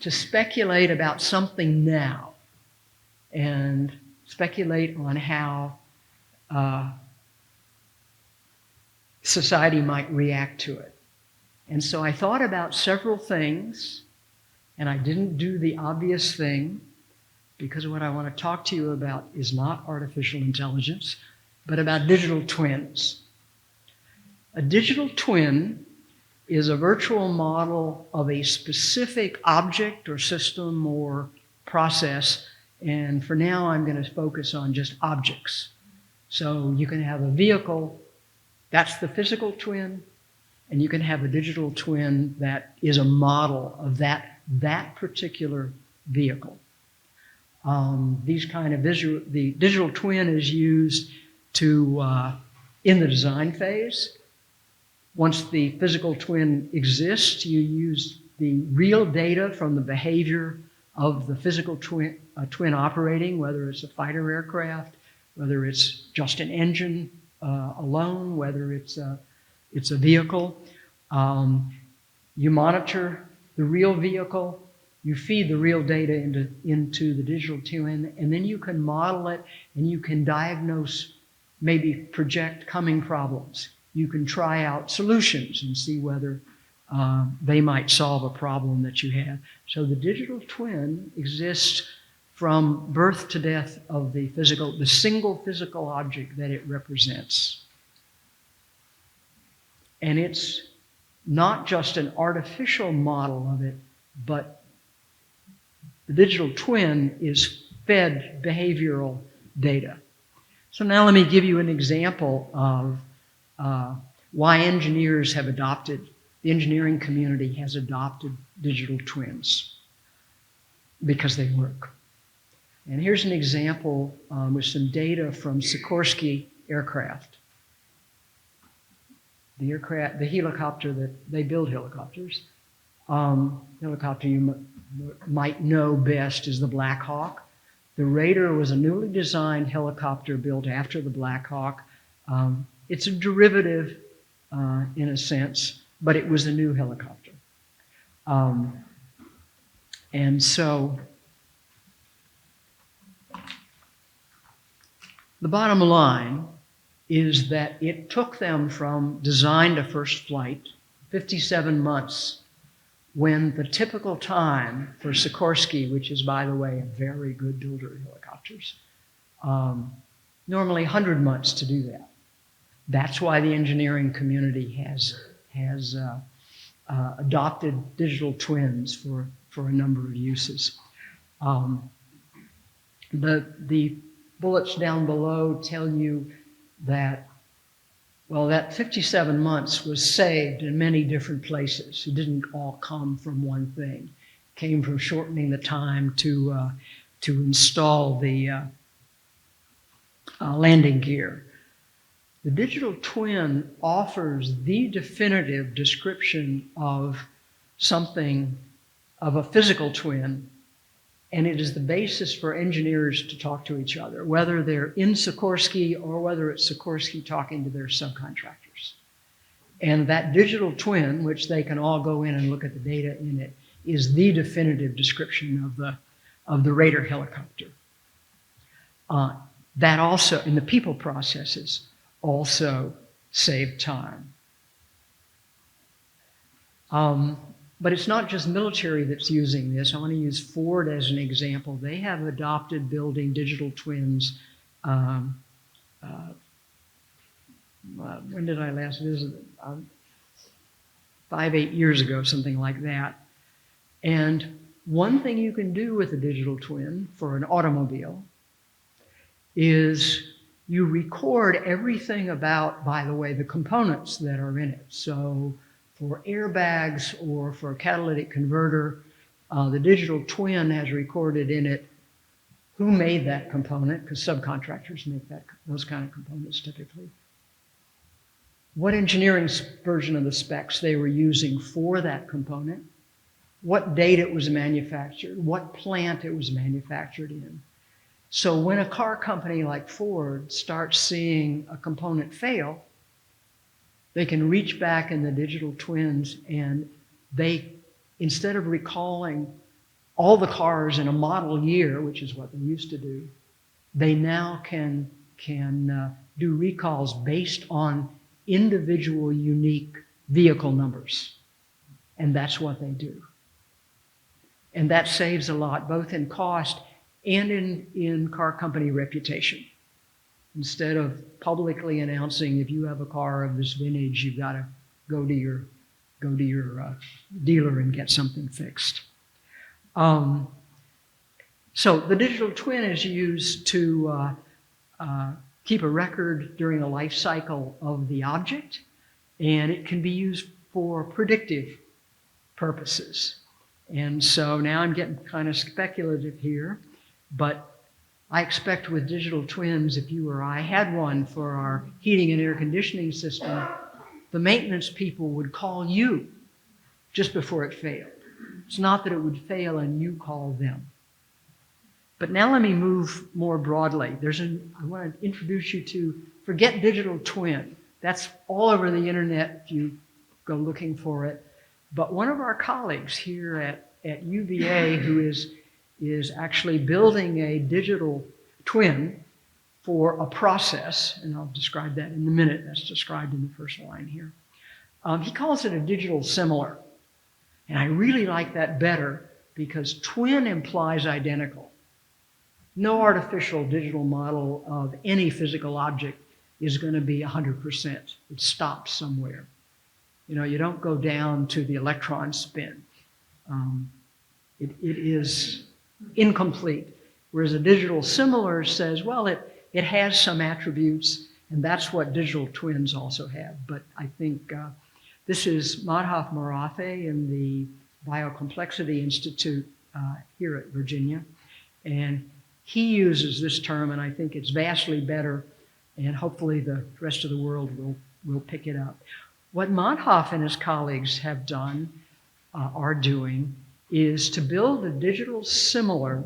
to speculate about something now and speculate on how society might react to it. And so I thought about several things, and I didn't do the obvious thing, because what I want to talk to you about is not artificial intelligence, but about digital twins. A digital twin is a virtual model of a specific object or system or process, and for now I'm going to focus on just objects. So you can have a vehicle, that's the physical twin, and you can have a digital twin that is a model of that particular vehicle. The digital twin is used to, in the design phase. Once the physical twin exists, you use the real data from the behavior of the physical twin operating, whether it's a fighter aircraft, whether it's just an engine alone, whether it's a vehicle. You monitor the real vehicle, you feed the real data into the digital twin, and then you can model it and you can diagnose, maybe project coming problems. You can try out solutions and see whether they might solve a problem that you have. So the digital twin exists from birth to death of the single physical object that it represents. And it's not just an artificial model of it, but the digital twin is fed behavioral data. So now let me give you an example of why the engineering community has adopted digital twins, because they work. And here's an example with some data from Sikorsky aircraft. The helicopter that they build helicopters. Helicopter you might know best is the Black Hawk. The Raider was a newly designed helicopter built after the Black Hawk. It's a derivative in a sense, but it was a new helicopter. And so the bottom line is that it took them from design to first flight 57 months, when the typical time for Sikorsky, which is, by the way, a very good builder of helicopters, normally 100 months to do that. That's why the engineering community has adopted digital twins for a number of uses. The bullets down below tell you that, well, that 57 months was saved in many different places. It didn't all come from one thing. It came from shortening the time to install the landing gear. The digital twin offers the definitive description of something, of a physical twin, and it is the basis for engineers to talk to each other, whether they're in Sikorsky or whether it's Sikorsky talking to their subcontractors. And that digital twin, which they can all go in and look at the data in it, is the definitive description of the Raider helicopter. That also, in the people processes, also save time. But it's not just military that's using this. I want to use Ford as an example. They have adopted building digital twins. When did I last visit? 5-8 years ago, something like that. And one thing you can do with a digital twin for an automobile is you record everything about, by the way, the components that are in it. So for airbags or for a catalytic converter, the digital twin has recorded in it who made that component, because subcontractors make those kind of components typically, what engineering version of the specs they were using for that component, what date it was manufactured, what plant it was manufactured in. So when a car company like Ford starts seeing a component fail, they can reach back in the digital twins and they, instead of recalling all the cars in a model year, which is what they used to do, they now can do recalls based on individual unique vehicle numbers. And that's what they do. And that saves a lot, both in cost and in car company reputation. Instead of publicly announcing, if you have a car of this vintage, you've got to go to your dealer and get something fixed. So the digital twin is used to keep a record during the life cycle of the object, and it can be used for predictive purposes. And so now I'm getting kind of speculative here, but I expect with digital twins, if you or I had one for our heating and air conditioning system, the maintenance people would call you just before it failed. It's not that it would fail and you call them. But now let me move more broadly. I want to introduce you to, forget digital twin. That's all over the internet if you go looking for it. But one of our colleagues here at UVA who is actually building a digital twin for a process, and I'll describe that in a minute. That's described in the first line here. He calls it a digital similar. And I really like that better because twin implies identical. No artificial digital model of any physical object is going to be 100%. It stops somewhere. You know, you don't go down to the electron spin. It is incomplete. Whereas a digital similar says, well, it has some attributes, and that's what digital twins also have. But I think this is Madhav Marathe in the Biocomplexity Institute here at Virginia. And he uses this term, and I think it's vastly better, and hopefully the rest of the world will pick it up. What Madhav and his colleagues have done, are doing, is to build a digital similar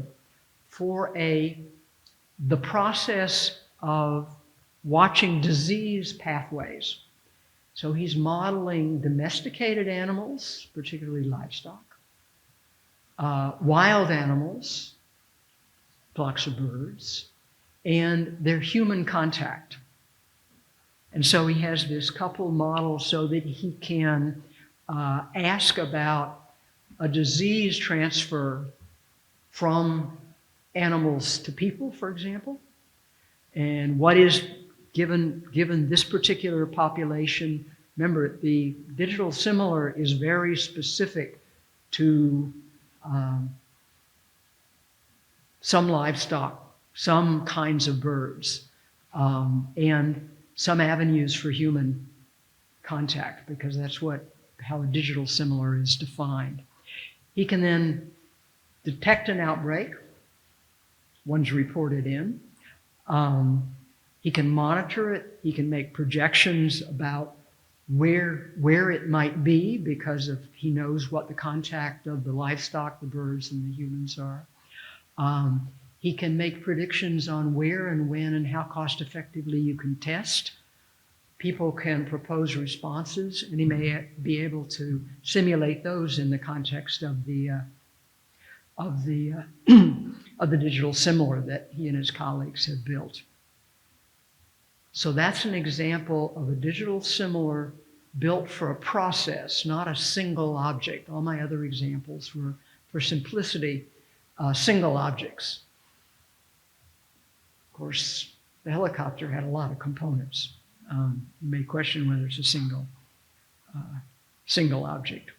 for the process of watching disease pathways. So he's modeling domesticated animals, particularly livestock, wild animals, flocks of birds, and their human contact. And so he has this couple model so that he can ask about a disease transfer from animals to people, for example, and what is given this particular population. Remember, the digital similar is very specific to some livestock, some kinds of birds, and some avenues for human contact, because that's how a digital similar is defined. He can then detect an outbreak. One's reported in. He can monitor it. He can make projections about where it might be because he knows what the contact of the livestock, the birds, and the humans are. He can make predictions on where and when and how cost effectively you can test. People can propose responses, and he may be able to simulate those in the context of the digital similar that he and his colleagues have built. So that's an example of a digital similar built for a process, not a single object. All my other examples were, for simplicity, single objects. Of course, the helicopter had a lot of components. You may question whether it's a single object.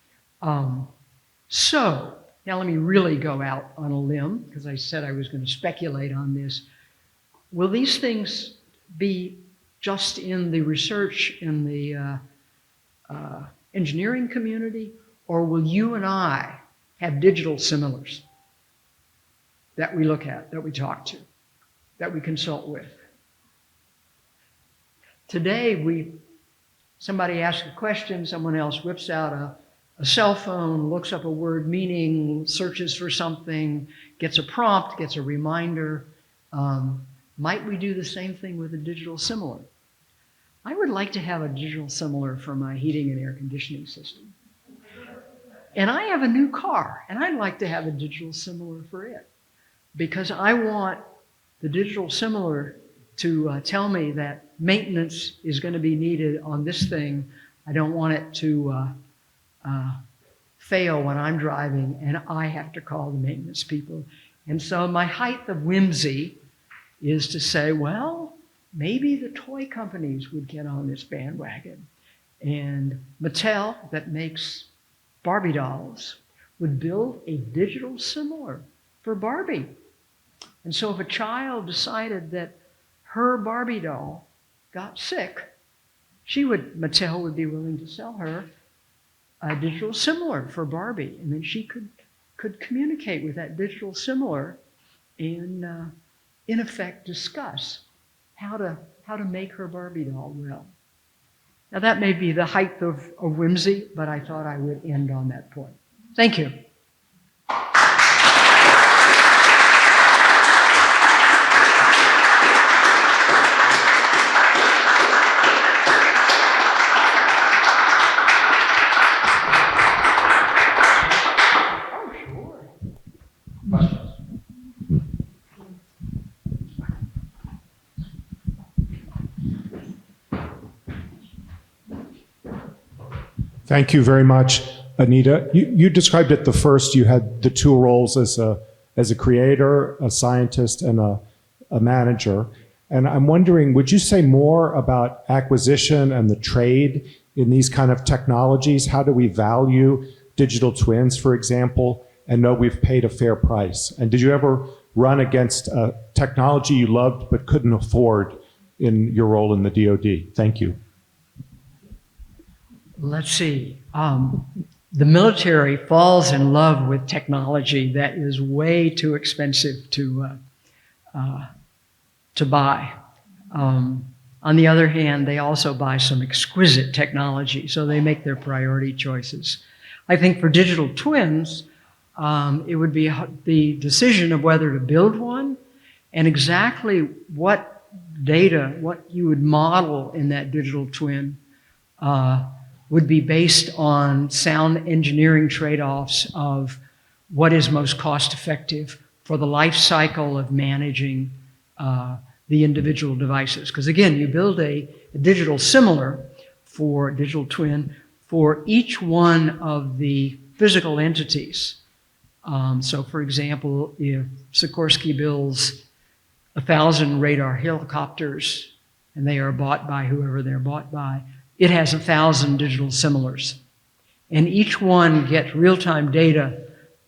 So now let me really go out on a limb, because I said I was going to speculate on this. Will these things be just in the research in the engineering community, or will you and I have digital similars? that we look at, that we talk to, that we consult with. Today, somebody asks a question, someone else whips out a cell phone, looks up a word meaning, searches for something, gets a prompt, gets a reminder. Might we do the same thing with a digital similar? I would like to have a digital similar for my heating and air conditioning system. And I have a new car, and I'd like to have a digital similar for it, because I want the digital similar to tell me that maintenance is going to be needed on this thing. I don't want it to fail when I'm driving and I have to call the maintenance people. And so my height of whimsy is to say, well, maybe the toy companies would get on this bandwagon. And Mattel, that makes Barbie dolls, would build a digital similar for Barbie. And so if a child decided that her Barbie doll got sick, Mattel would be willing to sell her a digital similar for Barbie. And then she could communicate with that digital similar and, in effect, discuss how to make her Barbie doll well. Now, that may be the height of whimsy, but I thought I would end on that point. Thank you. Thank you very much, Anita. You described it the first. You had the two roles as a creator, a scientist, and a manager. And I'm wondering, would you say more about acquisition and the trade in these kind of technologies? How do we value digital twins, for example, and know we've paid a fair price? And did you ever run against a technology you loved but couldn't afford in your role in the DoD? Thank you. Let's see. The military falls in love with technology that is way too expensive to buy. On the other hand, they also buy some exquisite technology, so they make their priority choices. I think for digital twins, it would be the decision of whether to build one and exactly what data, what you would model in that digital twin would be based on sound engineering trade-offs of what is most cost-effective for the life cycle of managing the individual devices. Because again, you build a digital similar for digital twin for each one of the physical entities. So for example, if Sikorsky builds 1,000 radar helicopters and they are bought by whoever they're bought by, it has 1,000 digital similars. And each one gets real-time data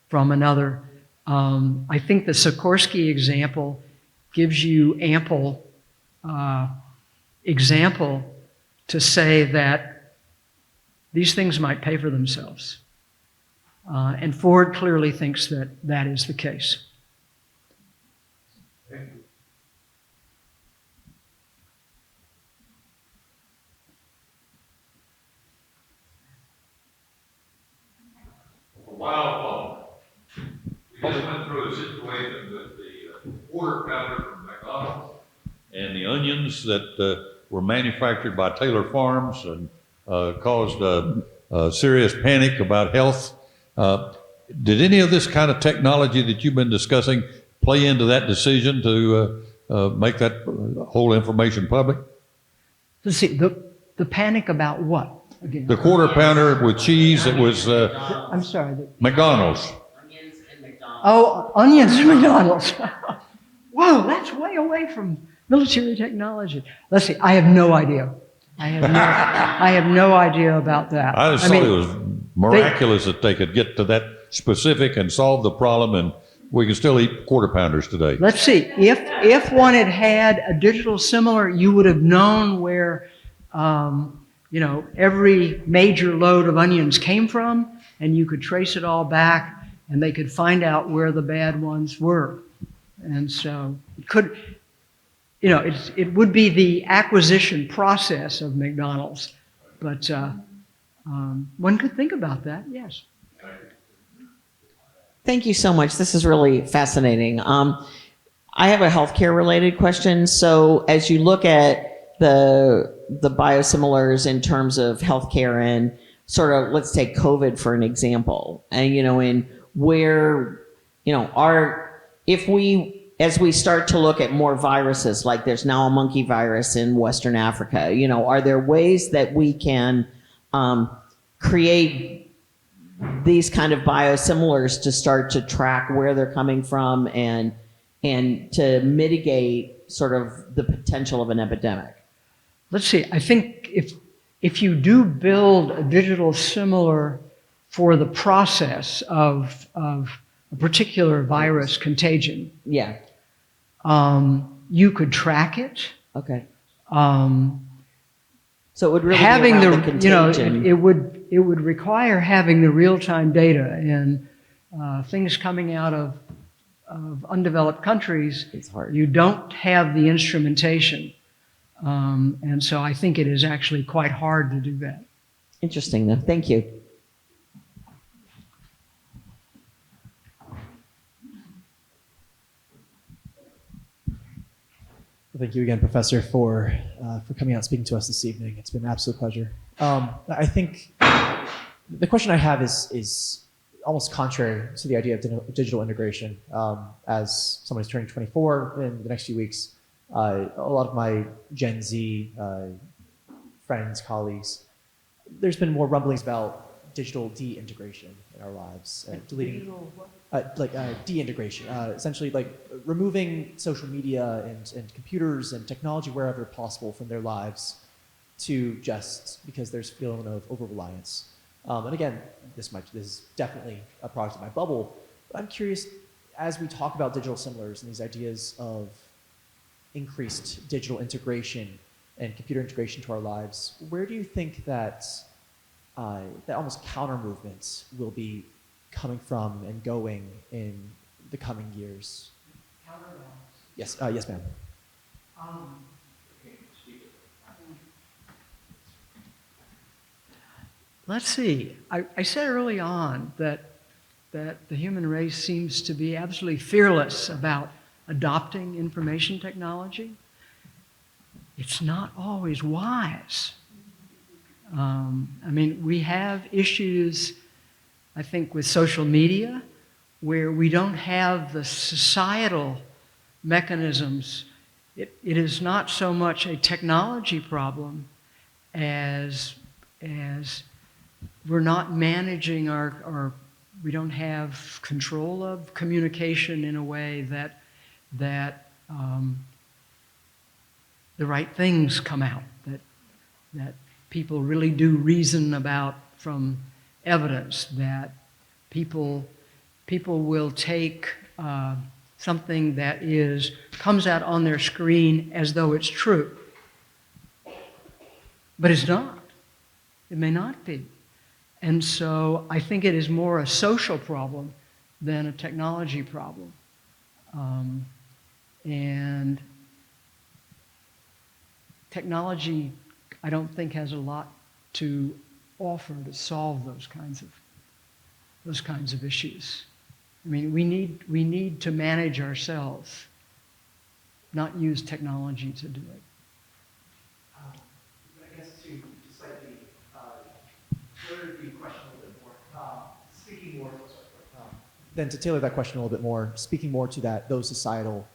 from another. I think the Sikorsky example gives you ample example to say that these things might pay for themselves. And Ford clearly thinks that that is the case. Thank you. Wow, we just went through a situation with the quarter pounder from McDonald's and the onions that were manufactured by Taylor Farms and caused a serious panic about health. Did any of this kind of technology that you've been discussing play into that decision to make that whole information public? Let's see, the panic about what? Again. The quarter pounder with cheese that was I'm sorry. McDonald's. Onions and McDonald's. Oh, onions and McDonald's. Whoa, that's way away from military technology. Let's see, I have no idea. I have no idea about that. I just thought it was miraculous that they could get to that specific and solve the problem, and we can still eat quarter pounders today. Let's see, if one had had a digital similar, you would have known where every major load of onions came from, and you could trace it all back, and they could find out where the bad ones were. And so it could, it would be the acquisition process of McDonald's, but one could think about that, yes. Thank you so much. This is really fascinating. I have a healthcare related question. So as you look at the biosimilars in terms of healthcare and sort of, let's take COVID for an example, and in where, as we start to look at more viruses, like there's now a monkey virus in Western Africa, are there ways that we can create these kind of biosimilars to start to track where they're coming from and to mitigate sort of the potential of an epidemic? Let's see, I think if you do build a digital similar for the process of a particular virus contagion, Yeah. you could track it. Okay. So it would really Having be around the, the contagion. it would require having the real-time data, and things coming out of undeveloped countries. It's hard. You don't have the instrumentation, and so I think it is actually quite hard to do that. Interesting, though. Thank you. Thank you again, Professor, for coming out and speaking to us this evening. It's been an absolute pleasure. I think the question I have is almost contrary to the idea of digital integration. As someone who's turning 24 in the next few weeks, a lot of my Gen Z friends, colleagues, there's been more rumblings about digital de-integration in our lives, deleting, de-integration, essentially like removing social media and computers and technology wherever possible from their lives, to just because there's a feeling of over-reliance. And again, this is definitely a product of my bubble, but I'm curious, as we talk about digital similars and these ideas of increased digital integration and computer integration to our lives, where do you think that almost counter movements will be coming from and going in the coming years? Yes, yes, ma'am. Let's see. I said early on that the human race seems to be absolutely fearless about adopting information technology. It's not always wise. I mean, we have issues, I think, with social media where we don't have the societal mechanisms. It is not so much a technology problem as we're not managing we don't have control of communication in a way that the right things come out, that people really do reason about from evidence, that people will take something that comes out on their screen as though it's true. But it's not. It may not be. And so I think it is more a social problem than a technology problem. And technology, I don't think, has a lot to offer to solve those kinds of issues. I mean, we need to manage ourselves, not use technology to do it. I guess to slightly tailor the question a little bit more, speaking more. Then to tailor that question a little bit more, speaking more to those societal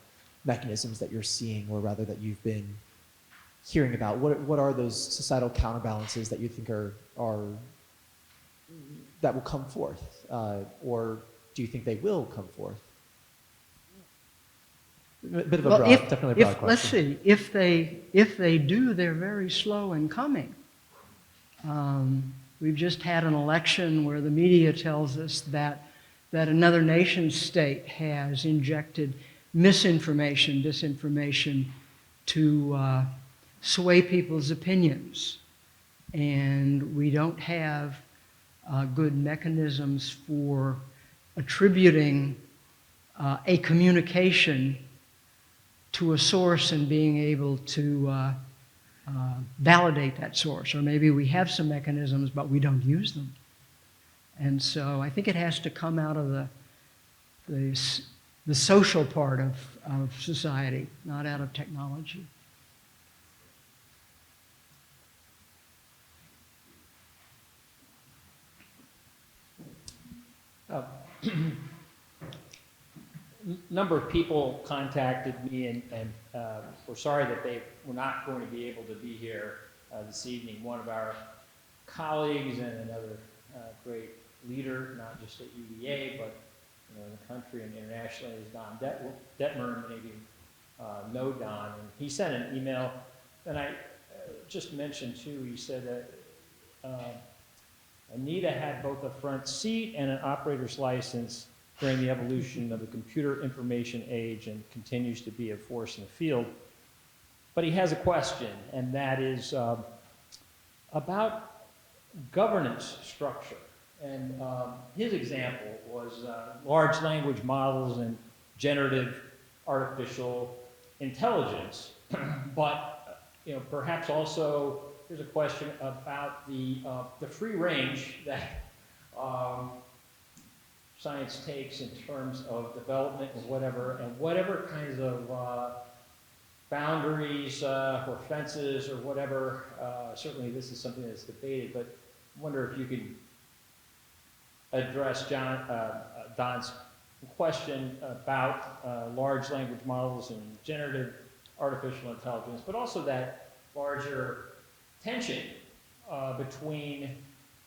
mechanisms that you're seeing, or rather that you've been hearing about. What are those societal counterbalances that you think are that will come forth, or do you think they will come forth? A bit of a definitely a broad question. Let's see. If they do, they're very slow in coming. We've just had an election where the media tells us that another nation state has injected misinformation, disinformation to sway people's opinions. And we don't have good mechanisms for attributing a communication to a source and being able to validate that source. Or maybe we have some mechanisms, but we don't use them. And so I think it has to come out of the social part of society, not out of technology. A number of people contacted me and were sorry that they were not going to be able to be here this evening. One of our colleagues and another great leader, not just at UVA, but in the country and internationally, is Don Detmer. Many of you know Don. And he sent an email, and I just mentioned too, he said that Anita had both a front seat and an operator's license during the evolution of the computer information age and continues to be a force in the field. But he has a question, and that is about governance structure. And his example was large language models and generative artificial intelligence. But perhaps also there's a question about the free range that science takes in terms of development and whatever kinds of boundaries or fences or whatever. Certainly this is something that's debated, but I wonder if you could address Don's question about large language models and generative artificial intelligence, but also that larger tension between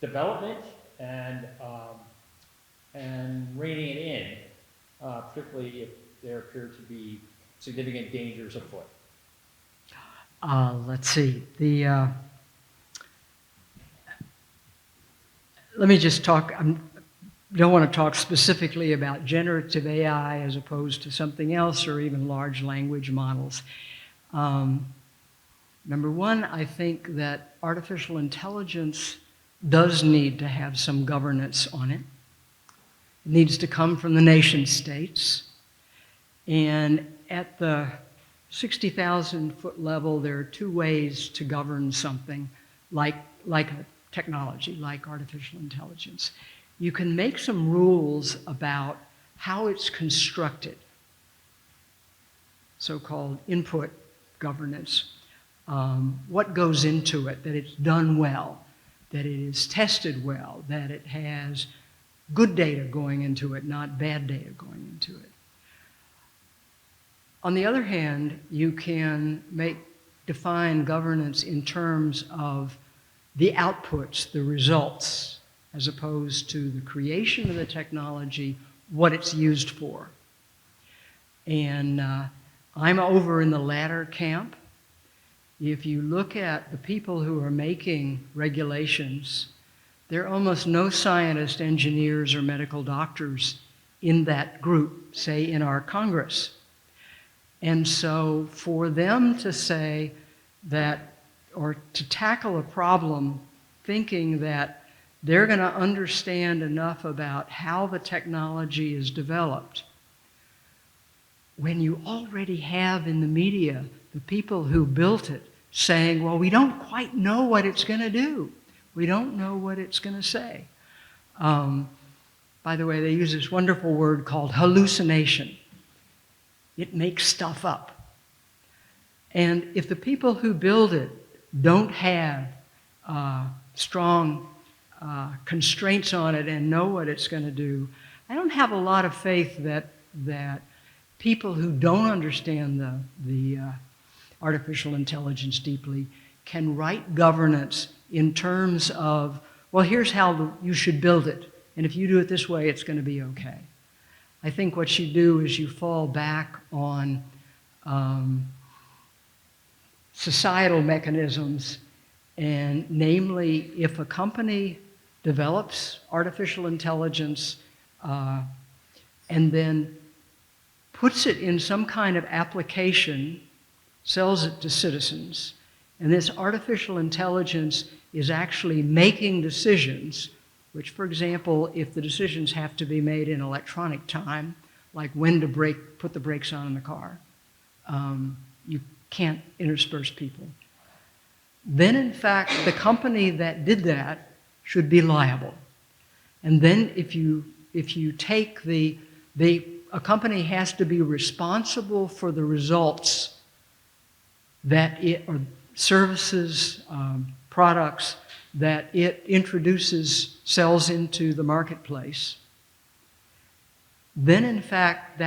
development and reining it in, particularly if there appear to be significant dangers afoot. Let's see. Let me just talk. I don't want to talk specifically about generative AI as opposed to something else or even large language models. Number one, I think that artificial intelligence does need to have some governance on it. It needs to come from the nation states. And at the 60,000-foot level, there are two ways to govern something like a technology, like artificial intelligence. You can make some rules about how it's constructed, so-called input governance, what goes into it, that it's done well, that it is tested well, that it has good data going into it, not bad data going into it. On the other hand, you can define governance in terms of the outputs, the results, as opposed to the creation of the technology, what it's used for. And I'm over in the latter camp. If you look at the people who are making regulations, there are almost no scientists, engineers, or medical doctors in that group, say in our Congress. And so for them to say that, or to tackle a problem thinking that they're going to understand enough about how the technology is developed, when you already have in the media the people who built it saying, well, we don't quite know what it's going to do. We don't know what it's going to say. By the way, they use this wonderful word called hallucination. It makes stuff up. And if the people who build it don't have strong constraints on it and know what it's going to do, I don't have a lot of faith that people who don't understand the artificial intelligence deeply can write governance in terms of, well, here's how you should build it, and if you do it this way, it's going to be okay. I think what you do is you fall back on societal mechanisms, and namely, if a company develops artificial intelligence and then puts it in some kind of application, sells it to citizens, and this artificial intelligence is actually making decisions, which, for example, if the decisions have to be made in electronic time, like when to put the brakes on in the car. You can't intersperse people. Then, in fact, the company that did that should be liable. And then if you take a company has to be responsible for the results that or services, products that it introduces, sells into the marketplace. Then, in fact,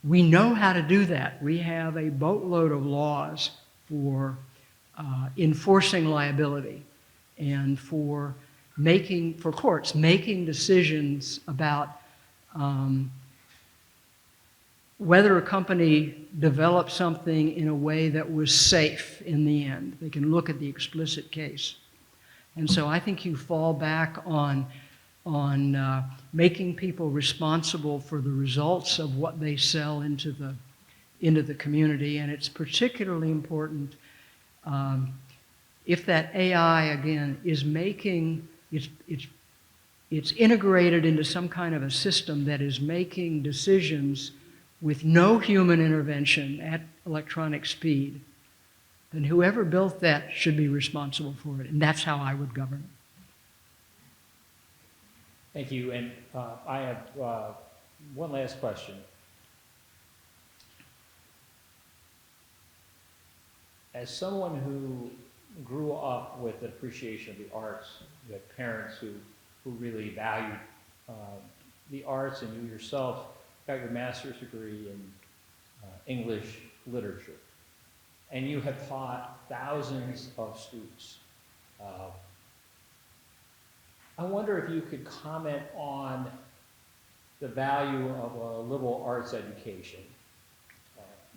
we know how to do that. We have a boatload of laws for enforcing liability and for courts making decisions about whether a company developed something in a way that was safe in the end. They can look at the explicit case. And so I think you fall back on making people responsible for the results of what they sell into the community, and it's particularly important if that AI again is making it's integrated into some kind of a system that is making decisions with no human intervention at electronic speed, then whoever built that should be responsible for it, and that's how I would govern it. Thank you. And I have one last question. As someone who grew up with an appreciation of the arts, you had parents who really valued the arts, and you yourself got your master's degree in English literature, and you have taught thousands of students. I wonder if you could comment on the value of a liberal arts education,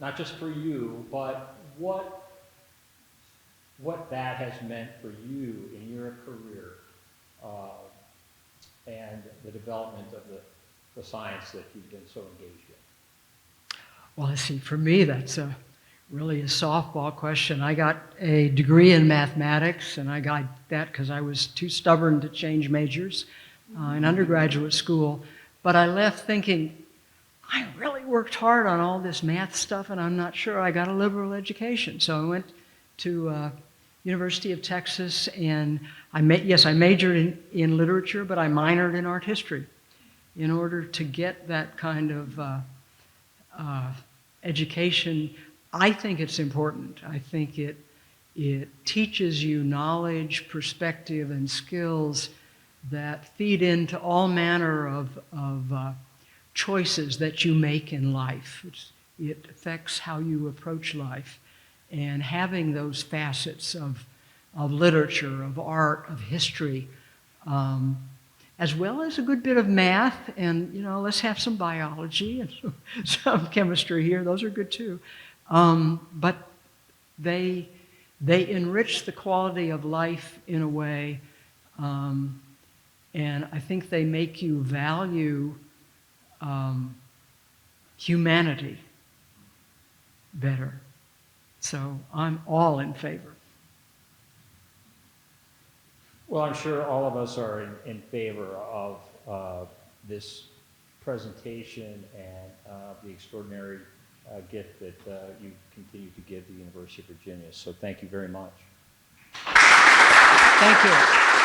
not just for you, but what that has meant for you in your career and the development of the science that you've been so engaged in. Well, let's see, for me, that's really a softball question. I got a degree in mathematics, and I got that because I was too stubborn to change majors in undergraduate school. But I left thinking, I really worked hard on all this math stuff, and I'm not sure I got a liberal education. So I went to University of Texas, and I majored in literature, but I minored in art history in order to get that kind of education. I think it's important. I think it teaches you knowledge, perspective, and skills that feed into all manner of choices that you make in life. It affects how you approach life. And having those facets of literature, of art, of history, as well as a good bit of math, and let's have some biology and some chemistry here. Those are good too. But they enrich the quality of life in a way, and I think they make you value humanity better. So I'm all in favor. Well, I'm sure all of us are in favor of this presentation and the extraordinary gift that you continue to give the University of Virginia. So thank you very much. Thank you.